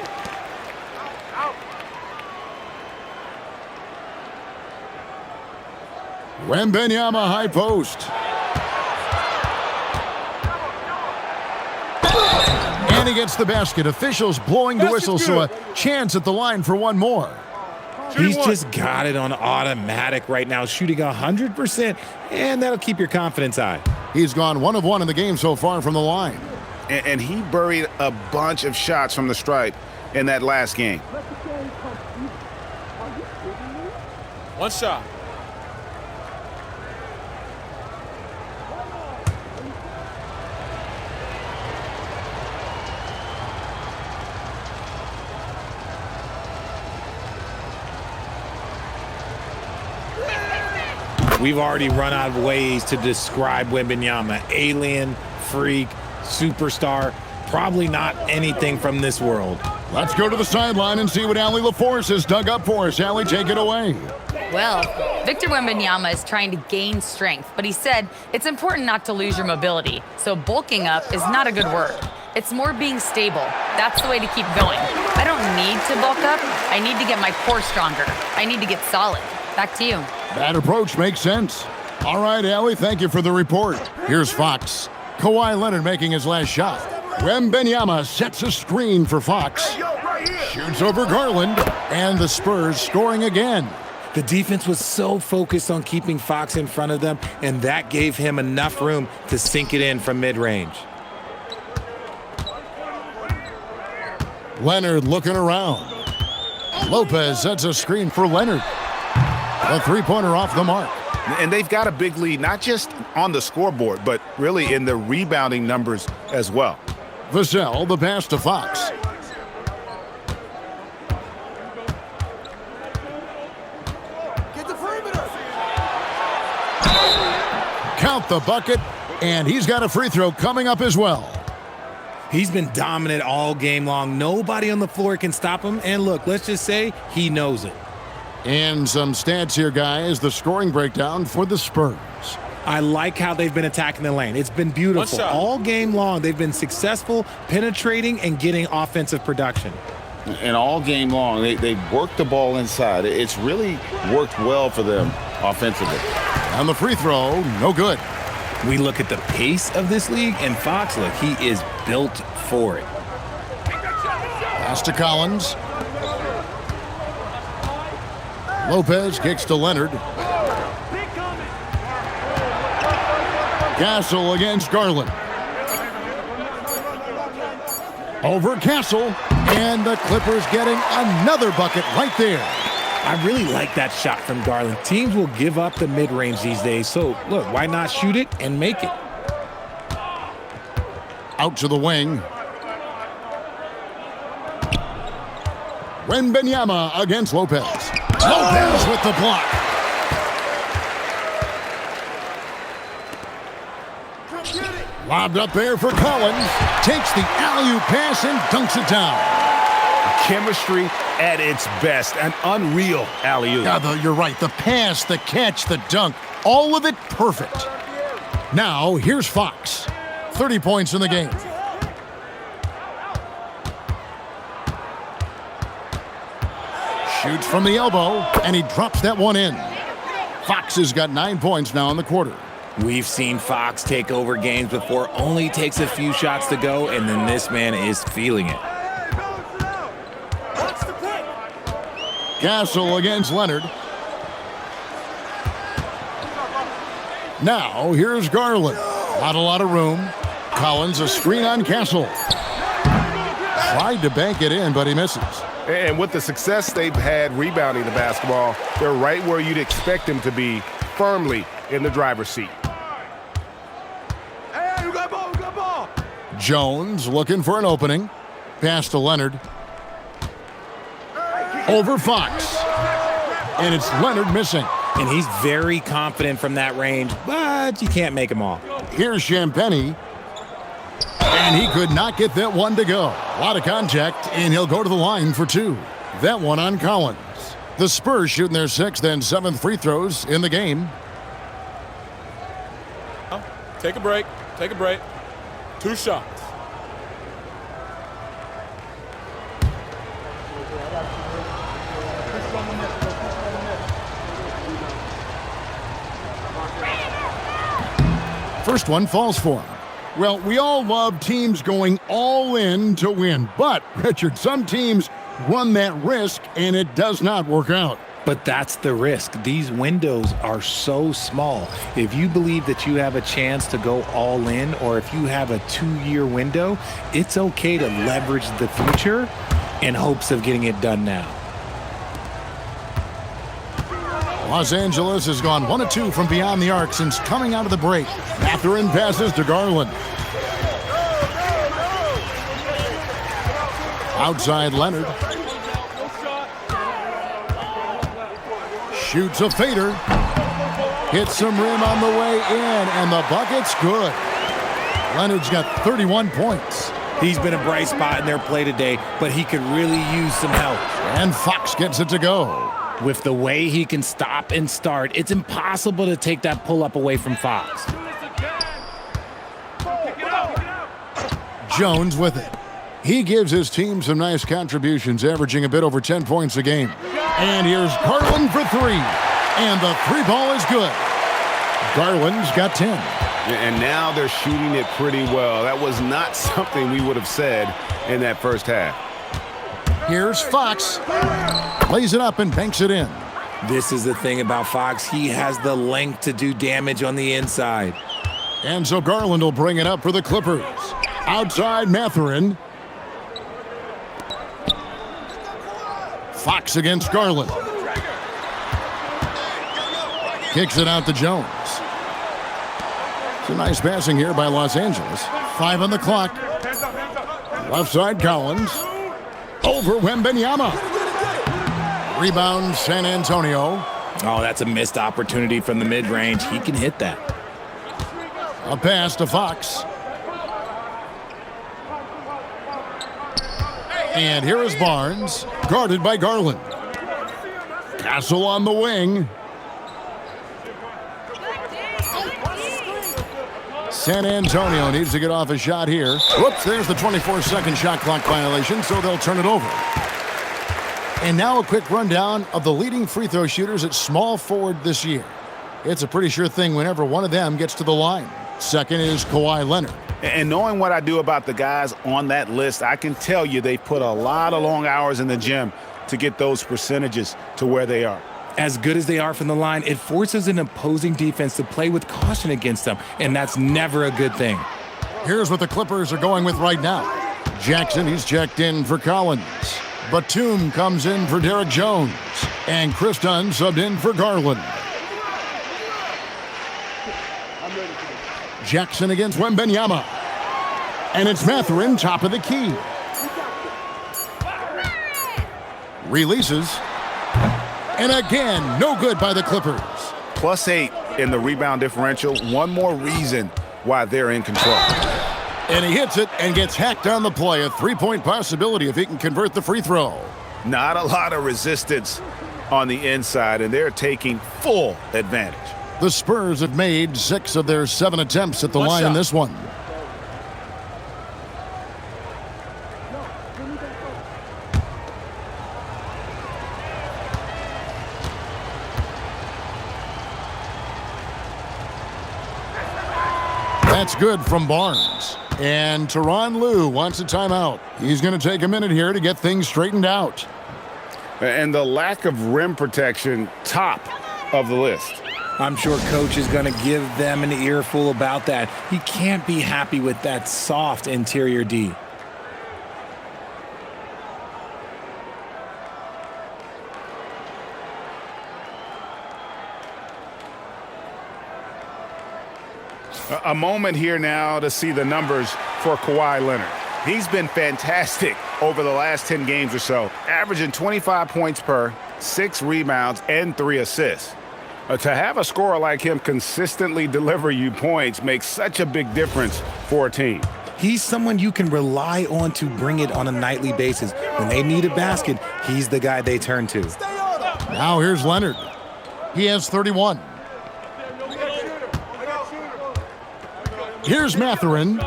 S3: Wembanyama high post. And he gets the basket. Officials blowing the whistle, so a chance at the line for one more.
S4: He's just got it on automatic right now, shooting 100%, and that'll keep your confidence high.
S3: He's gone 1 of 1 in the game so far from the line.
S6: And he buried a bunch of shots from the stripe in that last game.
S10: One shot.
S4: We've already run out of ways to describe Wembanyama. Alien, freak, superstar, probably not anything from this world.
S3: Let's go to the sideline and see what Allie LaForce has dug up for us. Allie, take it away.
S5: Well, Victor Wembanyama is trying to gain strength, but he said it's important not to lose your mobility. So bulking up is not a good word. It's more being stable. That's the way to keep going. I don't need to bulk up. I need to get my core stronger. I need to get solid. Back to you.
S3: That approach makes sense. All right, Allie, thank you for the report. Here's Fox. Kawhi Leonard making his last shot. Wembanyama sets a screen for Fox. Shoots over Garland, and the Spurs scoring again.
S4: The defense was so focused on keeping Fox in front of them, and that gave him enough room to sink it in from mid-range.
S3: Leonard looking around. Lopez sets a screen for Leonard. A three-pointer off the mark.
S6: And they've got a big lead, not just on the scoreboard, but really in the rebounding numbers as well.
S3: Vassell, the pass to Fox. Count the bucket, and he's got a free throw coming up as well.
S4: He's been dominant all game long. Nobody on the floor can stop him. And look, let's just say he knows it.
S3: And some stats here, guys. The scoring breakdown for the Spurs.
S4: I like how they've been attacking the lane. It's been beautiful. All game long, they've been successful penetrating and getting offensive production.
S6: And all game long, they've worked the ball inside. It's really worked well for them offensively.
S3: On the free throw, no good.
S4: We look at the pace of this league, and Fox, look, he is built for it.
S3: Pass to Collins. Lopez kicks to Leonard. Castle against Garland. Over Castle, and the Clippers getting another bucket right there.
S4: I really like that shot from Garland. Teams will give up the mid-range these days, so look, why not shoot it and make it?
S3: Out to the wing. Wembanyama against Lopez. Lopez with the block. Lobbed up there for Collins. Takes the alley-oop pass and dunks it down.
S6: Chemistry at its best. An unreal alley-oop.
S3: You're right. The pass, the catch, the dunk, all of it perfect. Now, here's Fox. 30 points in the game. Shoots from the elbow, and he drops that one in. Fox has got 9 points now in the quarter.
S4: We've seen Fox take over games before. Only takes a few shots to go, and then this man is feeling it.
S3: Castle against Leonard. Now, here's Garland. Not a lot of room. Collins, a screen on Castle. Tried to bank it in, but he misses.
S2: And with the success they've had rebounding the basketball, they're right where you'd expect them to be, firmly in the driver's seat.
S10: Hey, you got ball.
S3: Jones looking for an opening. Pass to Leonard. Over Fox. And it's Leonard missing.
S4: And he's very confident from that range, but you can't make him all.
S3: Here's Champagny. And he could not get that one to go. A lot of contact, and he'll go to the line for two. That one on Collins. The Spurs shooting their 6th and 7th free throws in the game.
S10: Take a break. 2 shots.
S3: First one falls for him. Well, we all love teams going all in to win. But, Richard, some teams run that risk, and it does not work out.
S4: But that's the risk. These windows are so small. If you believe that you have a chance to go all in, or if you have a 2-year window, it's okay to leverage the future in hopes of getting it done now.
S3: Los Angeles has gone 1 of 2 from beyond the arc since coming out of the break. Mathurin passes to Garland. Outside Leonard. Shoots a fader. Hits some rim on the way in, and the bucket's good. Leonard's got 31 points.
S4: He's been a bright spot in their play today, but he could really use some help.
S3: And Fox gets it to go.
S4: With the way he can stop and start, it's impossible to take that pull-up away from Fox.
S3: Jones with it. He gives his team some nice contributions, averaging a bit over 10 points a game. And here's Garland for 3. And the 3 ball is good. Garland's got 10.
S2: And now they're shooting it pretty well. That was not something we would have said in that first half.
S3: Here's Fox. Lays it up and banks it in.
S4: This is the thing about Fox. He has the length to do damage on the inside.
S3: And so Garland will bring it up for the Clippers. Outside Mathurin. Fox against Garland. Kicks it out to Jones. It's a nice passing here by Los Angeles. 5 on the clock. Left side Collins. Over Wembanyama. Rebound San Antonio.
S11: Oh, that's a missed opportunity from the mid-range. He can hit that.
S3: A pass to Fox. And here is Barnes, guarded by Garland. Castle on the wing. San Antonio needs to get off a shot here. Whoops, there's the 24-second shot clock violation, so they'll turn it over. And now a quick rundown of the leading free throw shooters at small forward this year. It's a pretty sure thing whenever one of them gets to the line. Second is Kawhi Leonard.
S6: And knowing what I do about the guys on that list, I can tell you they put a lot of long hours in the gym to get those percentages to where they are.
S11: As good as they are from the line, it forces an opposing defense to play with caution against them, and that's never a good thing.
S3: Here's what the Clippers are going with right now. Jackson, he's checked in for Collins. Batum comes in for Derek Jones. And Chris Dunn subbed in for Garland. Jackson against Wembanyama. And it's Mathurin, top of the key. Releases. And again, no good by the Clippers.
S6: +8 in the rebound differential. One more reason why they're in control.
S3: And he hits it and gets hacked on the play. A three-point possibility if he can convert the free throw.
S6: Not a lot of resistance on the inside, and they're taking full advantage.
S3: The Spurs have made 6 of their 7 attempts at the line in this one. That's good from Barnes. And Tyronn Lue wants a timeout. He's going to take a minute here to get things straightened out.
S6: And the lack of rim protection, top of the list.
S11: I'm sure Coach is going to give them an earful about that. He can't be happy with that soft interior D.
S6: A moment here now to see the numbers for Kawhi Leonard. He's been fantastic over the last 10 games or so, averaging 25 points per, 6 rebounds, and 3 assists. To have a scorer like him consistently deliver you points makes such a big difference for a team.
S11: He's someone you can rely on to bring it on a nightly basis. When they need a basket, he's the guy they turn to.
S3: Now here's Leonard. He has 31. Here's Mathurin.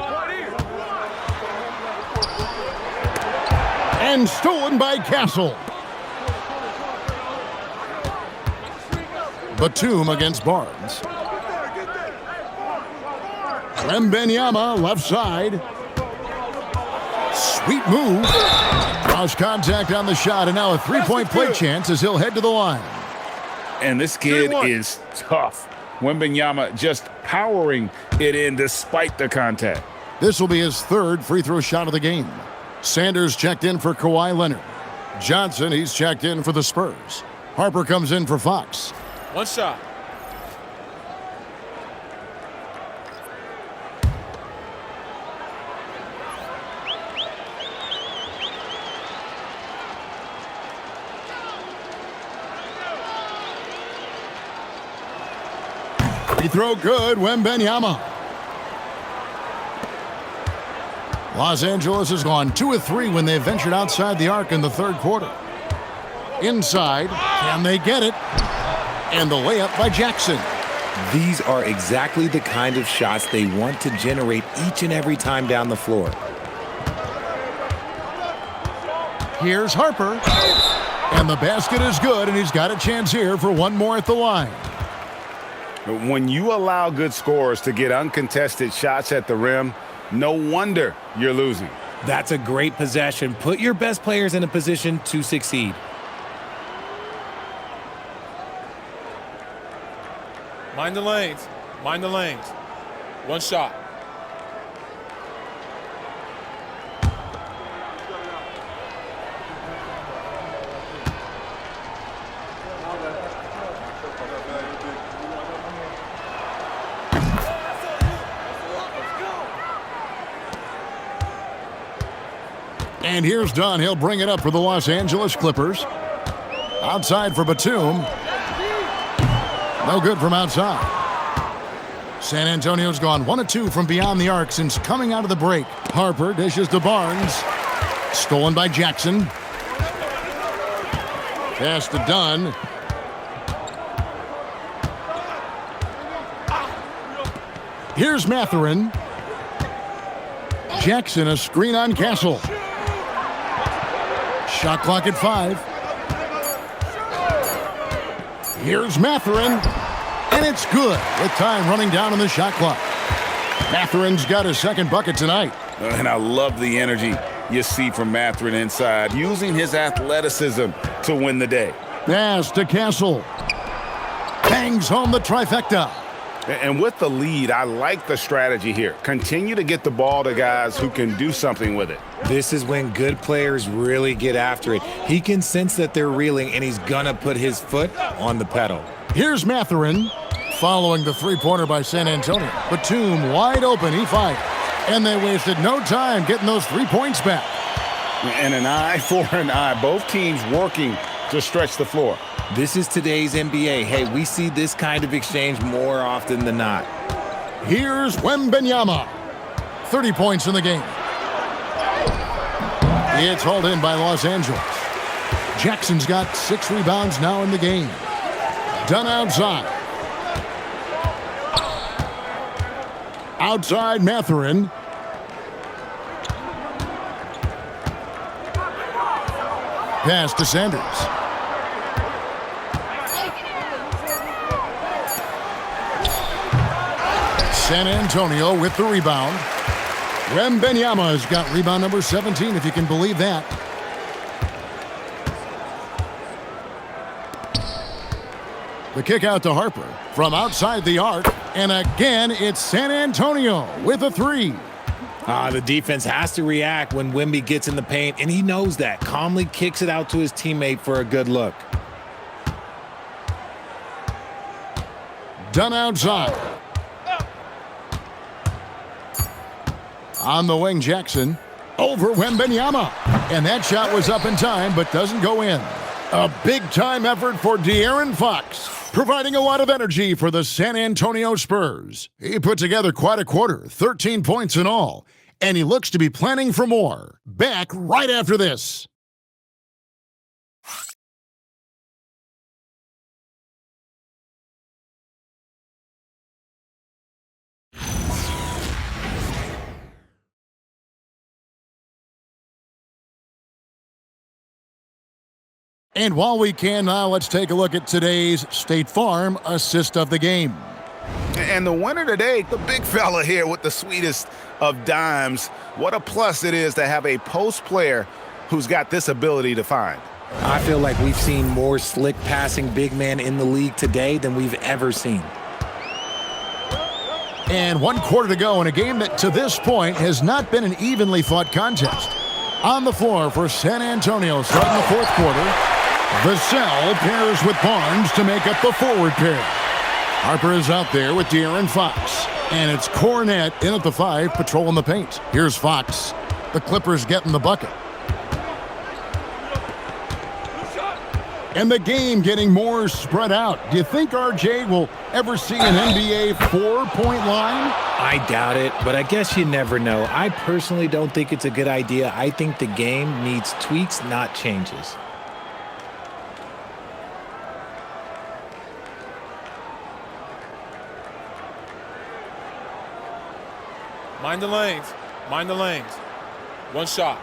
S3: And stolen by Castle. Batum against Barnes. Wembanyama left side. Sweet move. Draws contact on the shot, and now a three-point play chance as he'll head to the line.
S6: And this kid is tough. Wembanyama just powering it in despite the contact.
S3: This will be his 3rd free throw shot of the game. Sanders checked in for Kawhi Leonard. Johnson, he's checked in for the Spurs. Harper comes in for Fox.
S10: One shot.
S3: Free throw good, Wembanyama. Los Angeles has gone 2 of 3 when they ventured outside the arc in the 3rd quarter. Inside, can they get it? And the layup by Jackson.
S11: These are exactly the kind of shots they want to generate each and every time down the floor.
S3: Here's Harper. And the basket is good, and he's got a chance here for one more at the line.
S6: When you allow good scorers to get uncontested shots at the rim, no wonder you're losing.
S11: That's a great possession. Put your best players in a position to succeed.
S10: Mind the lanes. Mind the lanes. One shot.
S3: And here's Dunn. He'll bring it up for the Los Angeles Clippers. Outside for Batum. No good from outside. San Antonio's gone 1 of 2 from beyond the arc since coming out of the break. Harper dishes to Barnes. Stolen by Jackson. Pass to Dunn. Here's Mathurin. Jackson, a screen on Castle. Shot clock at 5. Here's Mathurin. And it's good with time running down on the shot clock. Mathurin's got his second bucket tonight.
S1: And I love the energy you see from Mathurin inside, using his athleticism to win the day.
S3: Pass to Castle. Bangs home the trifecta.
S6: And with the lead, I like the strategy here. Continue to get the ball to guys who can do something with it.
S11: This is when good players really get after it. He can sense that they're reeling, and he's going to put his foot on the pedal.
S3: Here's Mathurin following the three-pointer by San Antonio. Batum wide open, he fired. And they wasted no time getting those 3 points back.
S6: And an eye for an eye. Both teams working to stretch the floor.
S11: This is today's NBA. Hey, we see this kind of exchange more often than not.
S3: Here's Wembanyama. 30 points in the game. It's hauled in by Los Angeles. Jackson's got 6 rebounds now in the game. Done outside. Outside Mathurin. Pass to Sanders. San Antonio with the rebound. Wembanyama's got rebound number 17, if you can believe that. The kick out to Harper from outside the arc. And again, it's San Antonio with a 3.
S11: The defense has to react when Wemby gets in the paint, and he knows that. Calmly kicks it out to his teammate for a good look.
S3: Done outside. On the wing, Jackson. Over Wembanyama. And that shot was up in time, but doesn't go in. A big-time effort for De'Aaron Fox, providing a lot of energy for the San Antonio Spurs. He put together quite a quarter, 13 points in all, and he looks to be planning for more. Back right after this. And while we can now, let's take a look at today's State Farm assist of the game.
S6: And the winner today, the big fella here with the sweetest of dimes. What a plus it is to have a post player who's got this ability to find.
S11: I feel like we've seen more slick passing big men in the league today than we've ever seen.
S3: And 1 quarter to go in a game that to this point has not been an evenly fought contest. On the floor for San Antonio starting the 4th quarter. Vassell pairs with Barnes to make up the forward pair. Harper is out there with De'Aaron Fox. And it's Cornette in at the 5, patrolling the paint. Here's Fox. The Clippers getting the bucket. And the game getting more spread out. Do you think RJ will ever see an NBA 4-point line?
S11: I doubt it, but I guess you never know. I personally don't think it's a good idea. I think the game needs tweaks, not changes.
S10: Mind the lanes. Mind the lanes. 1 shot.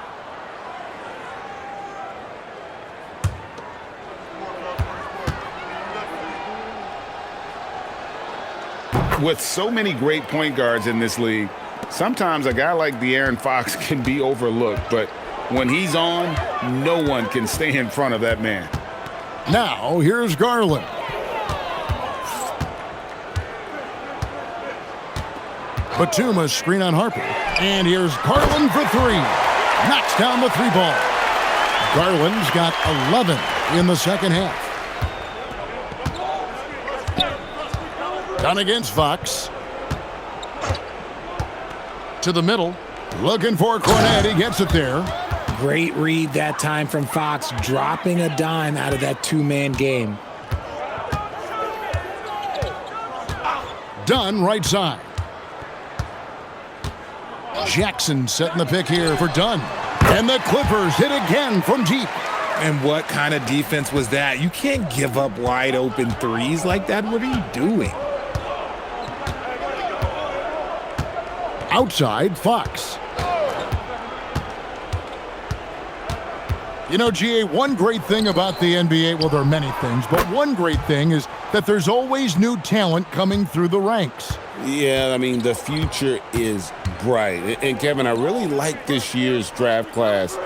S6: With so many great point guards in this league, sometimes a guy like De'Aaron Fox can be overlooked, but when he's on, no one can stay in front of that man.
S3: Now, here's Garland. Batum screen on Harper. And here's Garland for 3. Knocks down the 3-ball. Garland's got 11 in the second half. Done against Fox. To the middle. Looking for Cornette. He gets it there.
S11: Great read that time from Fox, dropping a dime out of that 2-man game.
S3: Dunn right side. Jackson setting the pick here for Dunn. And the Clippers hit again from deep.
S11: And what kind of defense was that? You can't give up wide open threes like that. What are you doing?
S3: Outside, Fox. You know, GA, one great thing about the NBA, well, there are many things, but one great thing is that there's always new talent coming through the ranks.
S1: Yeah, I mean, the future is bright. And Kevin, I really like this year's draft class.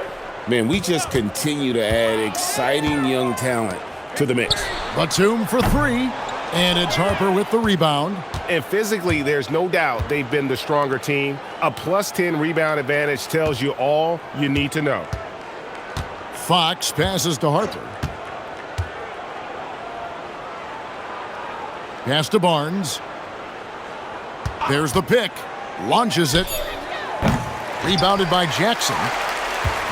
S1: Man, we just continue to add exciting young talent to the mix.
S3: Batum for three, and it's Harper with the rebound.
S6: And physically, there's no doubt they've been the stronger team. A +10 rebound advantage tells you all you need to know.
S3: Fox passes to Harper. Pass to Barnes. There's the pick. Launches it. Rebounded by Jackson.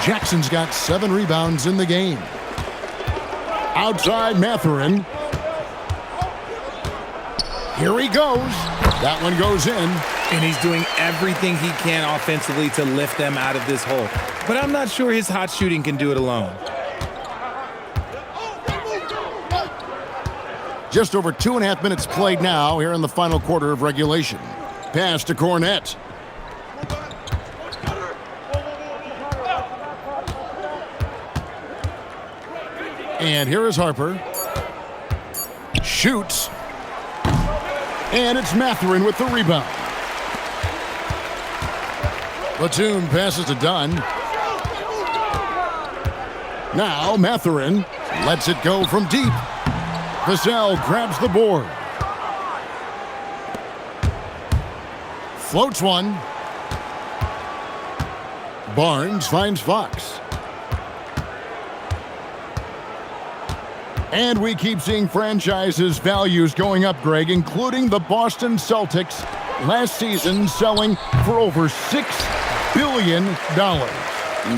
S3: Jackson's got 7 rebounds in the game. Outside Mathurin. Here he goes. That one goes in.
S11: And he's doing everything he can offensively to lift them out of this hole. But I'm not sure his hot shooting can do it alone.
S3: Just over 2.5 minutes played now here in the final quarter of regulation. Pass to Cornette. And here is Harper. Shoots. And it's Mathurin with the rebound. Batum passes to Dunn. Now Mathurin lets it go from deep. Vassell grabs the board. Floats one. Barnes finds Fox. And we keep seeing franchises' values going up, Greg, including the Boston Celtics last season selling for over $6 billion.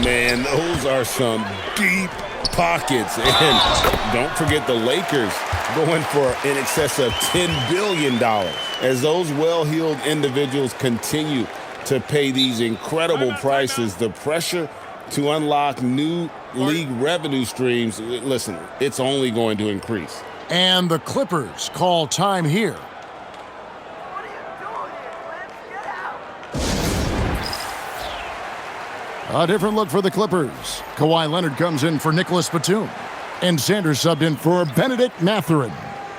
S1: Man, those are some deep pockets. And don't forget the Lakers going for in excess of $10 billion as those well-heeled individuals continue to pay these incredible prices. The pressure to unlock new league revenue streams, listen, it's only going to increase.
S3: And the Clippers call time here. A different look for the Clippers. Kawhi Leonard comes in for Nicholas Batum. And Sanders subbed in for Benedict Mathurin.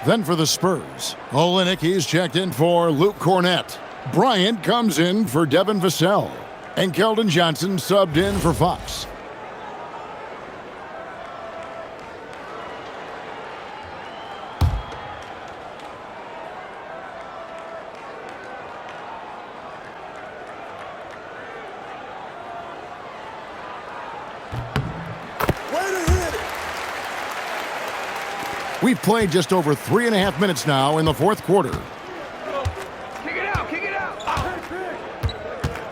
S3: Then for the Spurs, Olynyk, he's checked in for Luke Cornette. Bryant comes in for Devin Vassell. And Keldon Johnson subbed in for Fox. We've played just over 3.5 minutes now in the fourth quarter.
S10: Kick it out, kick it out.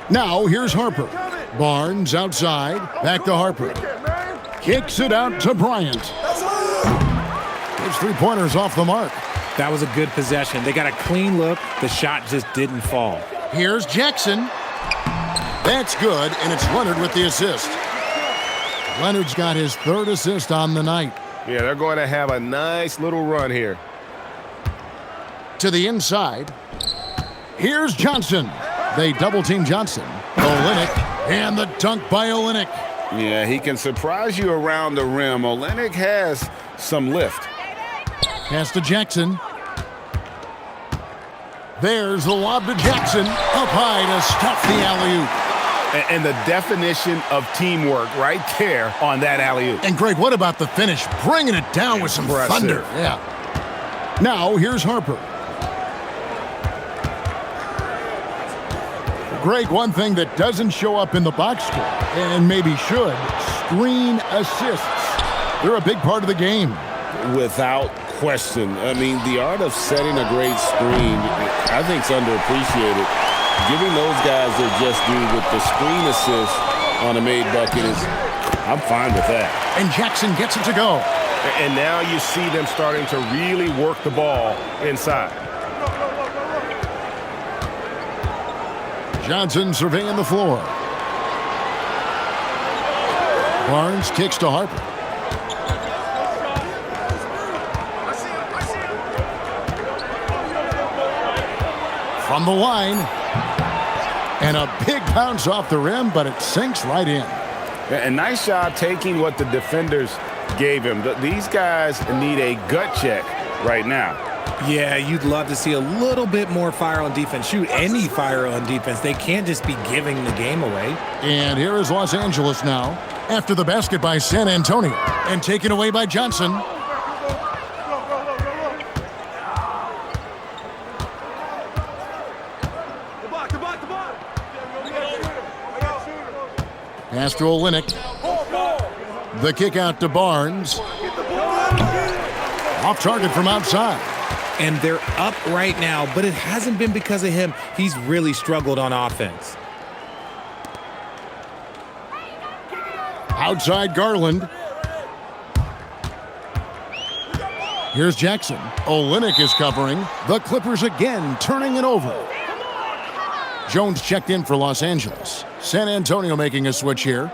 S3: Now here's Harper. Barnes outside, back to Harper. Kicks it out to Bryant. His three-pointers off the mark.
S11: That was a good possession. They got a clean look. The shot just didn't fall.
S3: Here's Jackson. That's good, and it's Leonard with the assist. Leonard's got his 3rd assist on the night.
S6: Yeah, they're going to have a nice little run here.
S3: To the inside. Here's Johnson. They double-team Johnson. Olynyk, and the dunk by Olynyk.
S1: Yeah, he can surprise you around the rim. Olynyk has some lift.
S3: Pass to Jackson. There's the lob to Jackson. Up high to stuff the alley-oop.
S6: And the definition of teamwork right there on that alley-oop.
S3: And Greg, what about the finish? Bringing it down with some thunder. Yeah. Now here's Harper. Greg, one thing that doesn't show up in the box score, and maybe should, screen assists. They're a big part of the game.
S1: Without question. I mean, the art of setting a great screen, I think, is underappreciated. Giving those guys their just due with the screen assist on a made bucket is, I'm fine with that.
S3: And Jackson gets it to go.
S6: And now you see them starting to really work the ball inside.
S3: Johnson surveying the floor. Barnes kicks to Harper. From the line. And a big bounce off the rim, but it sinks right in.
S6: And nice job taking what the defenders gave him. These guys need a gut check right now.
S11: Yeah, you'd love to see a little bit more fire on defense. Shoot, any fire on defense. They can't just be giving the game away.
S3: And here is Los Angeles now after the basket by San Antonio and taken away by Johnson. Pass to Olynyk. The kick out to Barnes. Off target from outside.
S11: And they're up right now, but it hasn't been because of him. He's really struggled on offense.
S3: Outside Garland. Here's Jackson. Olynyk is covering. The Clippers again turning it over. Jones checked in for Los Angeles. San Antonio making a switch here.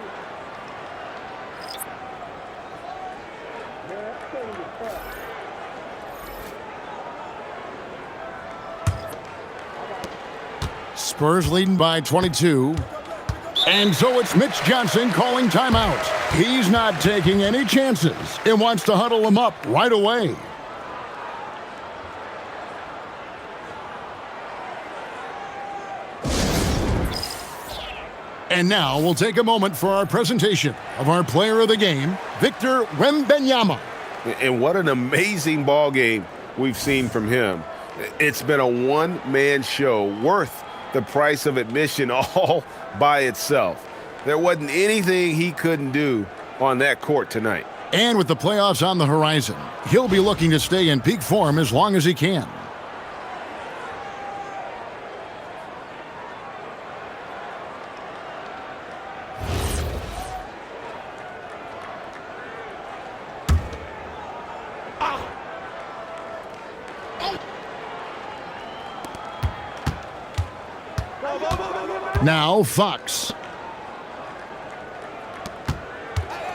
S3: Spurs leading by 22. And so it's Mitch Johnson calling timeout. He's not taking any chances and wants to huddle them up right away. And now we'll take a moment for our presentation of our player of the game, Victor Wembanyama.
S2: And what an amazing ball game we've seen from him. It's been a one-man show worth the price of admission all by itself. There wasn't anything he couldn't do on that court tonight.
S3: And with the playoffs on the horizon, he'll be looking to stay in peak form as long as he can. Now Fox.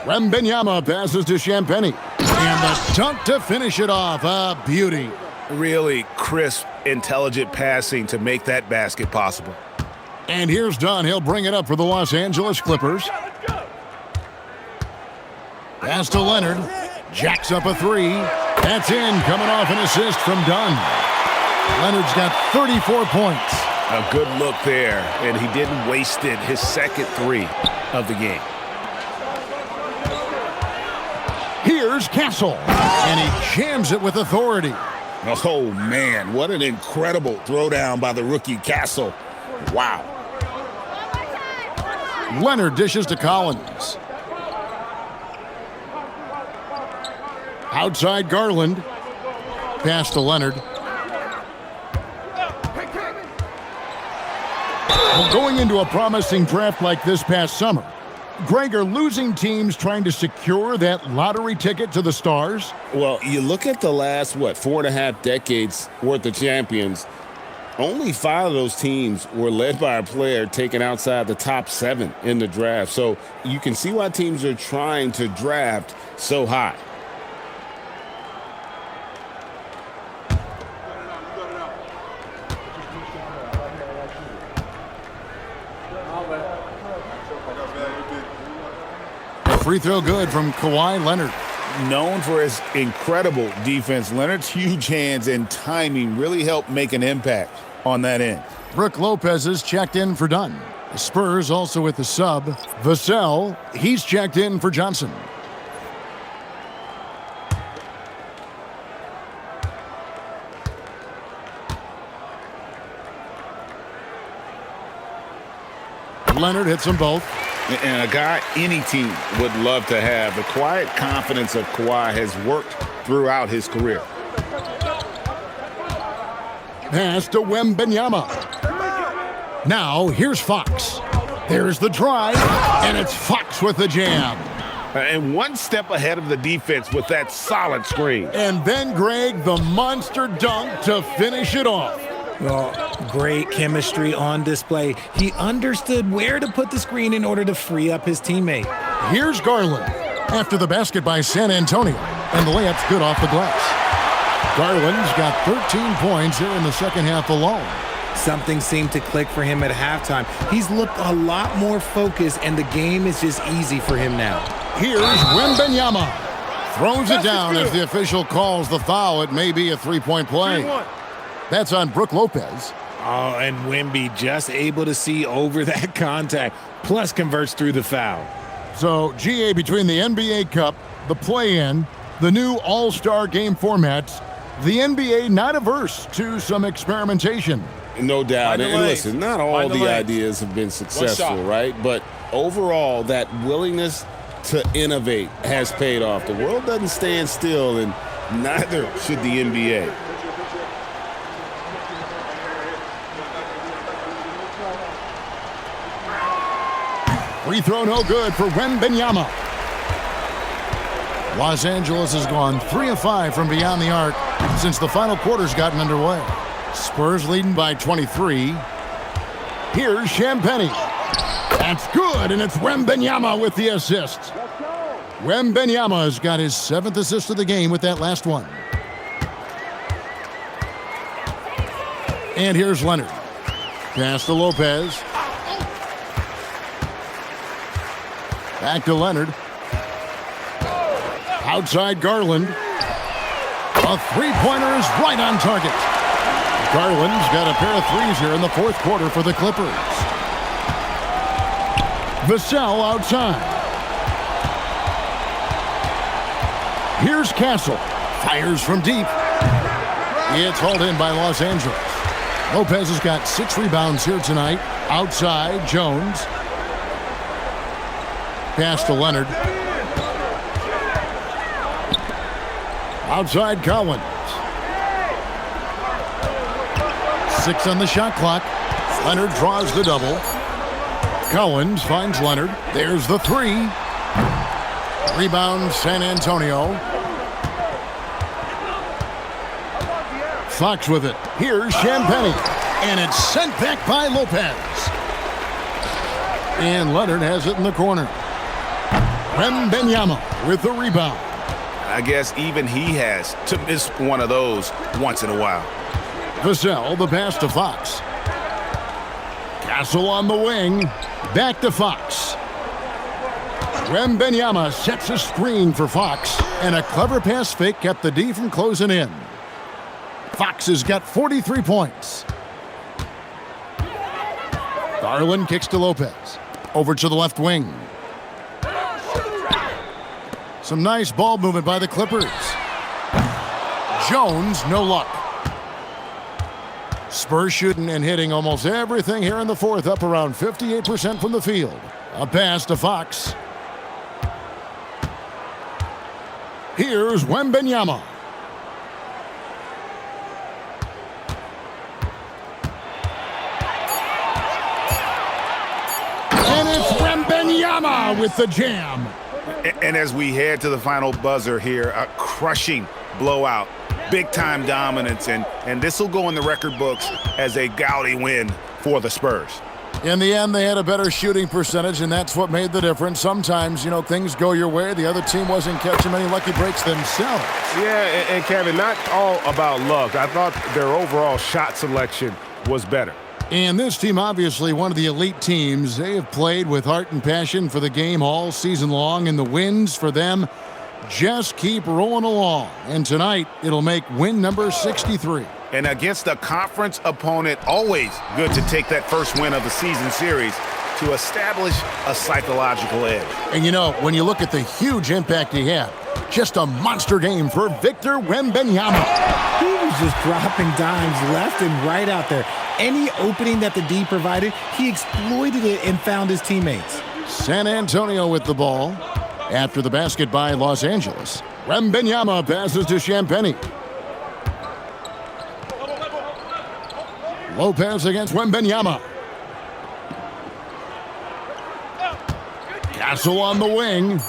S3: Wembanyama passes to Champagnie. And the dunk to finish it off. A beauty.
S6: Really crisp, intelligent passing to make that basket possible.
S3: And here's Dunn. He'll bring it up for the Los Angeles Clippers. Pass to Leonard. Jacks up a three. That's in, coming off an assist from Dunn. Leonard's got 34 points.
S6: A good look there, and he didn't waste it. His second three of the game.
S3: Here's Castle, and he jams it with authority.
S6: Oh, man, what an incredible throwdown by the rookie Castle. Wow.
S3: Leonard dishes to Collins. Outside Garland. Pass to Leonard. Well, going into a promising draft like this past summer, Greg, are losing teams trying to secure that lottery ticket to the stars?
S1: Well, you look at the last, 4.5 decades worth of champions, only 5 of those teams were led by a player taken outside the top 7 in the draft. So you can see why teams are trying to draft so high.
S3: Free throw good from Kawhi Leonard.
S6: Known for his incredible defense, Leonard's huge hands and timing really helped make an impact on that end.
S3: Brook Lopez is checked in for Dunn. The Spurs also with the sub. Vassell, he's checked in for Johnson. Leonard hits them both.
S6: And a guy any team would love to have. The quiet confidence of Kawhi has worked throughout his career.
S3: Pass to Wembanyama. Now here's Fox. There's the drive, and it's Fox with the jam.
S6: And one step ahead of the defense with that solid screen.
S3: And then, Greg, the monster dunk to finish it off.
S11: Well, great chemistry on display. He understood where to put the screen in order to free up his teammate.
S3: Here's Garland after the basket by San Antonio, and the layup's good off the glass. Garland's got 13 points here in the second half alone.
S11: Something seemed to click for him at halftime. He's looked a lot more focused, and the game is just easy for him now.
S3: Here's Wembanyama. Throws it down as the official calls the foul. It may be a three-point play. That's on Brook Lopez.
S11: Oh, and Wemby just able to see over that contact, plus converts through the foul.
S3: So, GA, between the NBA Cup, the play-in, the new All-Star game formats, the NBA not averse to some experimentation.
S2: No doubt.
S10: Mind the
S2: And
S10: lanes.
S2: listen, not all
S10: Mind the
S2: the
S10: lanes.
S2: ideas have been successful,
S10: shot.
S2: right? But overall, that willingness to innovate has paid off. The world doesn't stand still, and neither should the NBA.
S3: Free throw no good for Wembanyama. Los Angeles has gone 3 of 5 from beyond the arc since the final quarter's gotten underway. Spurs leading by 23. Here's Champagnie. That's good, and it's Wembanyama with the assist. Wembanyama has got his 7th assist of the game with that last one. And here's Leonard. Pass to Lopez. Back to Leonard. Outside Garland. A three-pointer is right on target. Garland's got a pair of threes here in the fourth quarter for the Clippers. Vassell outside. Here's Castle. Fires from deep. It's hauled in by Los Angeles. Lopez has got 6 rebounds here tonight. Outside, Jones. Pass to Leonard. Outside, Collins. 6 on the shot clock. Leonard draws the double. Collins finds Leonard. There's the 3. Rebound, San Antonio. Fox with it. Here's Champagnie. And it's sent back by Lopez. And Leonard has it in the corner. Wembanyama with the rebound.
S6: I guess even he has to miss one of those once in a while.
S3: Vassell, the pass to Fox. Castle on the wing. Back to Fox. Wembanyama sets a screen for Fox. And a clever pass fake kept the D from closing in. Fox has got 43 points. Garland kicks to Lopez. Over to the left wing. Some nice ball movement by the Clippers. Jones, no luck. Spurs shooting and hitting almost everything here in the fourth, up around 58% from the field. A pass to Fox. Here's Wembanyama. And it's Wembanyama with the jam.
S6: And as we head to the final buzzer here, a crushing blowout, big-time dominance, and this will go in the record books as a gaudy win for the Spurs.
S3: In the end, they had a better shooting percentage, and that's what made the difference. Sometimes, things go your way. The other team wasn't catching many lucky breaks themselves.
S2: Yeah, and Kevin, not all about luck. I thought their overall shot selection was better.
S3: And this team, obviously one of the elite teams. They have played with heart and passion for the game all season long, and the wins for them just keep rolling along. And tonight, it'll make win number 63.
S6: And against a conference opponent, always good to take that first win of the season series to establish a psychological edge.
S3: And when you look at the huge impact he had, just a monster game for Victor Wembanyama.
S11: He was just dropping dimes left and right out there. Any opening that the D provided, he exploited it and found his teammates.
S3: San Antonio with the ball. After the basket by Los Angeles, Wembanyama passes to Champagnie. Lopez against Wembanyama. Castle on the wing.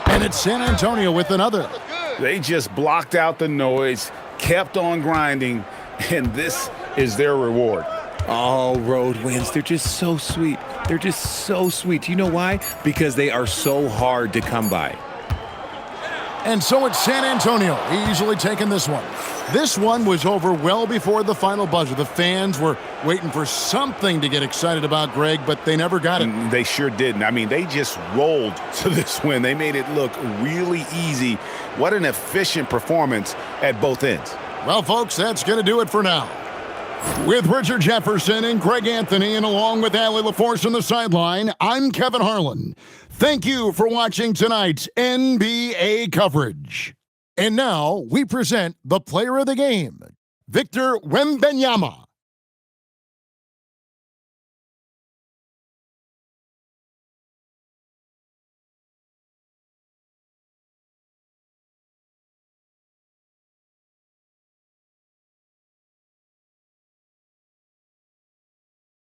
S3: And it's San Antonio with another.
S6: They just blocked out the noise, kept on grinding, and this is their reward.
S4: All road wins. They're just so sweet. They're just so sweet. You know why? Because they are so hard to come by.
S3: And so it's San Antonio easily taking this one. This one was over well before the final buzzer. The fans were waiting for something to get excited about, Greg, but they never got it.
S6: They sure didn't. I mean, they just rolled to this win. They made it look really easy. What an efficient performance at both ends.
S3: Well, folks, that's going to do it for now. With Richard Jefferson and Greg Anthony, and along with Allie LaForce on the sideline, I'm Kevin Harlan. Thank you for watching tonight's NBA coverage. And now we present the player of the game, Victor Wembanyama.